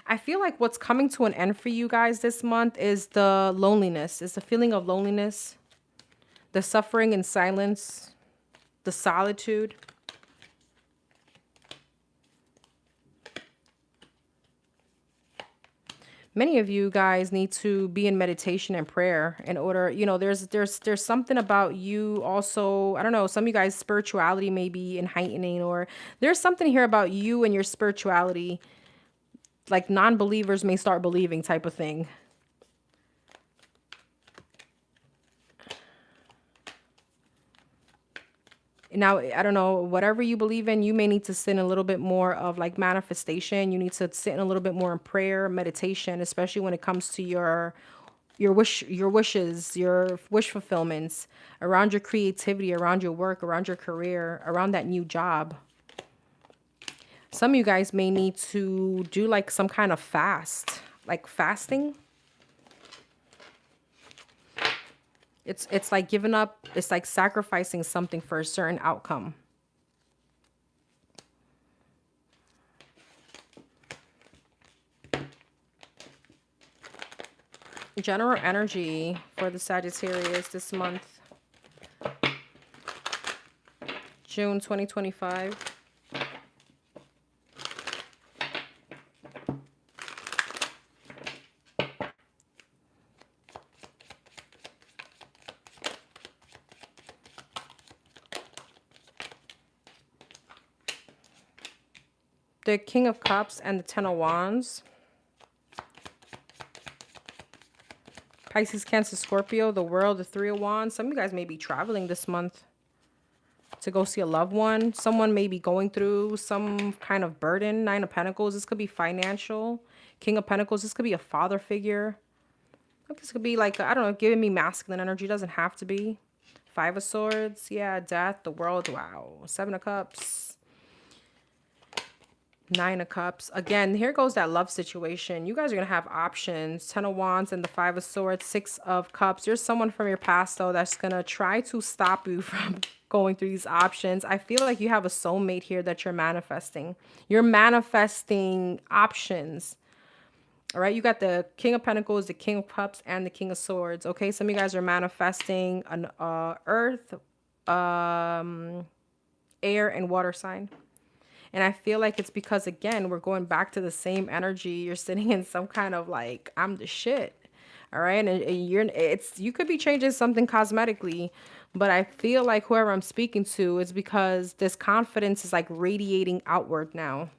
I feel like what's coming to an end for you guys this month is the loneliness. It's the feeling of loneliness. The suffering in silence, the solitude. Many of you guys need to be in meditation and prayer in order, you know, there's something about you also, I don't know, some of you guys spirituality may be in heightening, or there's something here about you and your spirituality, like non-believers may start believing type of thing. Now, I don't know, whatever you believe in, you may need to sit in a little bit more of like manifestation. You need to sit in a little bit more in prayer, meditation, especially when it comes to your wishes, your wish fulfillments, around your creativity, around your work, around your career, around that new job. Some of you guys may need to do like some kind of fast, like fasting. It's like giving up, it's like sacrificing something for a certain outcome. General energy for the Sagittarius this month, June 2025. The King of Cups and the Ten of Wands. Pisces, Cancer, Scorpio, the World, the Three of Wands. Some of you guys may be traveling this month to go see a loved one. Someone may be going through some kind of burden. Nine of Pentacles. This could be financial. King of Pentacles. This could be a father figure. This could be like, I don't know, giving me masculine energy. Doesn't have to be. Five of Swords. Yeah, death, the world. Wow. Seven of Cups. Nine of Cups. Again, here goes that love situation. You guys are going to have options. Ten of Wands and the Five of Swords. Six of Cups. There's someone from your past, though, that's going to try to stop you from going through these options. I feel like you have a soulmate here that you're manifesting. You're manifesting options. All right, you got the King of Pentacles, the King of Cups, and the King of Swords. Okay, some of you guys are manifesting an earth, air, and water sign. And I feel like it's because, again, we're going back to the same energy. You're sitting in some kind of like, I'm the shit. All right. And you could be changing something cosmetically, but I feel like whoever I'm speaking to is because this confidence is like radiating outward now.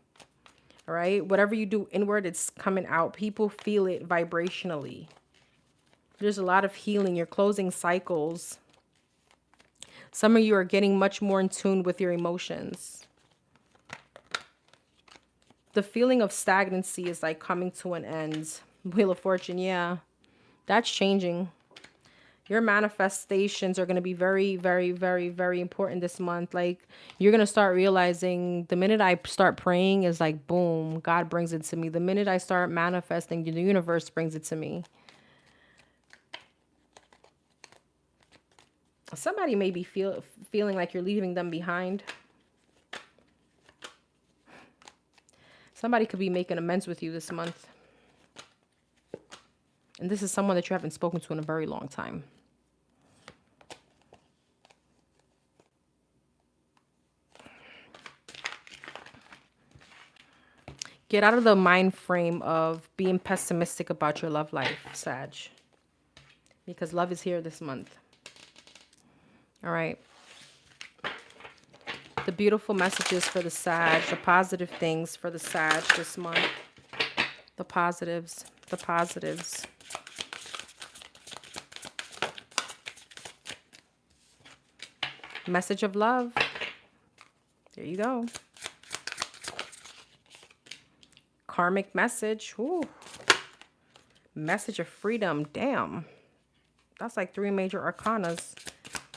All right. Whatever you do inward, it's coming out. People feel it vibrationally. There's a lot of healing. You're closing cycles. Some of you are getting much more in tune with your emotions. The feeling of stagnancy is like coming to an end. Wheel of Fortune, yeah. That's changing. Your manifestations are going to be very, very, very, very important this month. Like, you're going to start realizing the minute I start praying is like, boom, God brings it to me. The minute I start manifesting, the universe brings it to me. Somebody may be feeling like you're leaving them behind. Somebody could be making amends with you this month. And this is someone that you haven't spoken to in a very long time. Get out of the mind frame of being pessimistic about your love life, Sag. Because love is here this month. All right. The beautiful messages for the Sag, the positive things for the Sag this month. The positives, the positives. Message of love. There you go. Karmic message. Ooh. Message of freedom. Damn. That's like 3 major arcanas.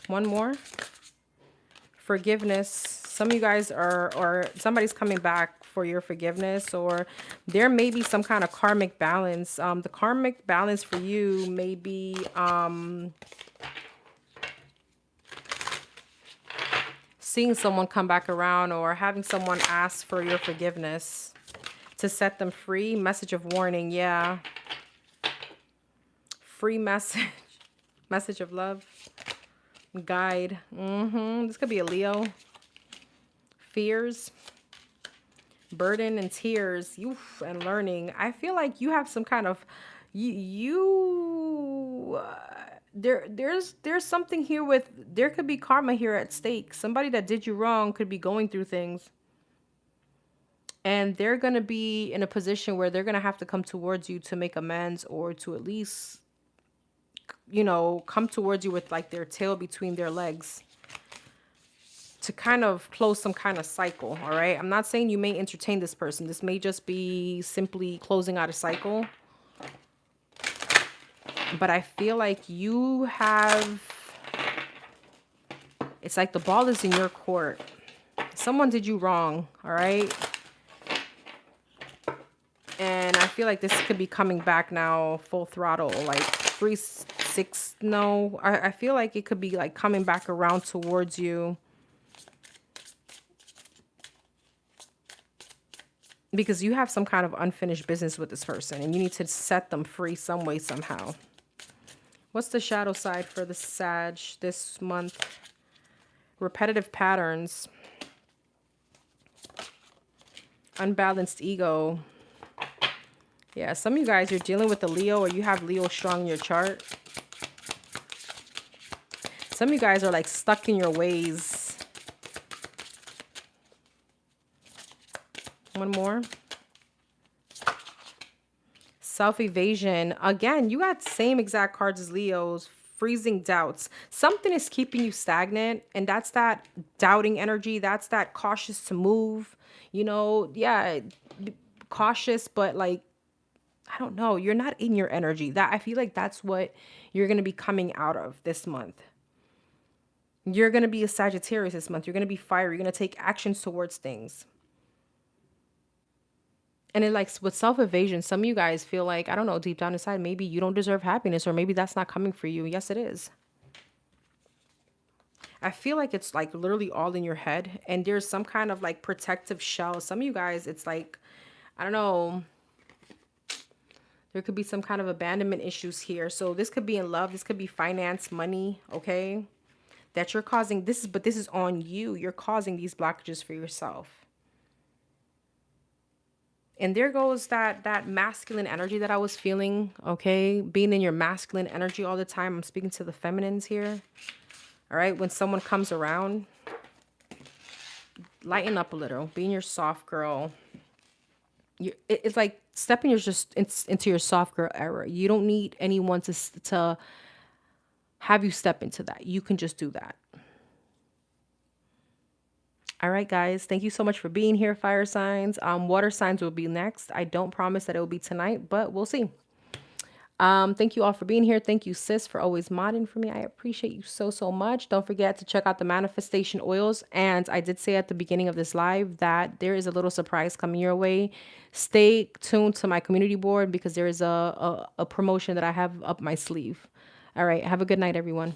One more. Forgiveness. Some of you guys are, or somebody's coming back for your forgiveness, or there may be some kind of karmic balance. The karmic balance for you may be seeing someone come back around, or having someone ask for your forgiveness to set them free. Message of warning. Yeah. Free message. Message of love. Guide. This could be a Leo. Fears. Burden and tears, you and learning. I feel like you have some kind of there's something here with, there could be karma here at stake. Somebody that did you wrong could be going through things, and they're going to be in a position where they're going to have to come towards you to make amends, or to at least, come towards you with like their tail between their legs, to kind of close some kind of cycle. All right, I'm not saying you may entertain this person. This may just be simply closing out a cycle, but I feel like you have, it's like the ball is in your court. Someone did you wrong. All right, and I feel like this could be coming back now full throttle, like 3-6. No, I feel like it could be like coming back around towards you, because you have some kind of unfinished business with this person and you need to set them free some way, somehow. What's the shadow side for the Sag this month? Repetitive patterns. Unbalanced ego. Yeah, some of you guys, you're dealing with a Leo, or you have Leo strong in your chart. Some of you guys are like stuck in your ways. One more. Self-evasion. Again, you got same exact cards as Leo's. Freezing doubts. Something is keeping you stagnant, and that's that doubting energy. That's that cautious to move. Yeah, cautious, but like, I don't know. You're not in your energy. That, I feel like that's what you're going to be coming out of this month. You're going to be a Sagittarius this month. You're going to be fiery. You're going to take actions towards things. And it, like, with self-evasion, some of you guys feel like, I don't know, deep down inside, maybe you don't deserve happiness, or maybe that's not coming for you. Yes, it is. I feel like it's like literally all in your head, and there's some kind of like protective shell. Some of you guys, it's like, I don't know, there could be some kind of abandonment issues here. So this could be in love. This could be finance, money, okay? That you're causing this, but this is on you. You're causing these blockages for yourself. And there goes that masculine energy that I was feeling, okay? Being in your masculine energy all the time. I'm speaking to the feminines here. All right? When someone comes around, lighten up a little. Being your soft girl. It's like stepping into your soft girl era. You don't need anyone to have you step into that. You can just do that. All right, guys. Thank you so much for being here, fire signs. Water signs will be next. I don't promise that it will be tonight, but we'll see. Thank you all for being here. Thank you, sis, for always modding for me. I appreciate you so, so much. Don't forget to check out the manifestation oils. And I did say at the beginning of this live that there is a little surprise coming your way. Stay tuned to my community board, because there is a promotion that I have up my sleeve. All right. Have a good night, everyone.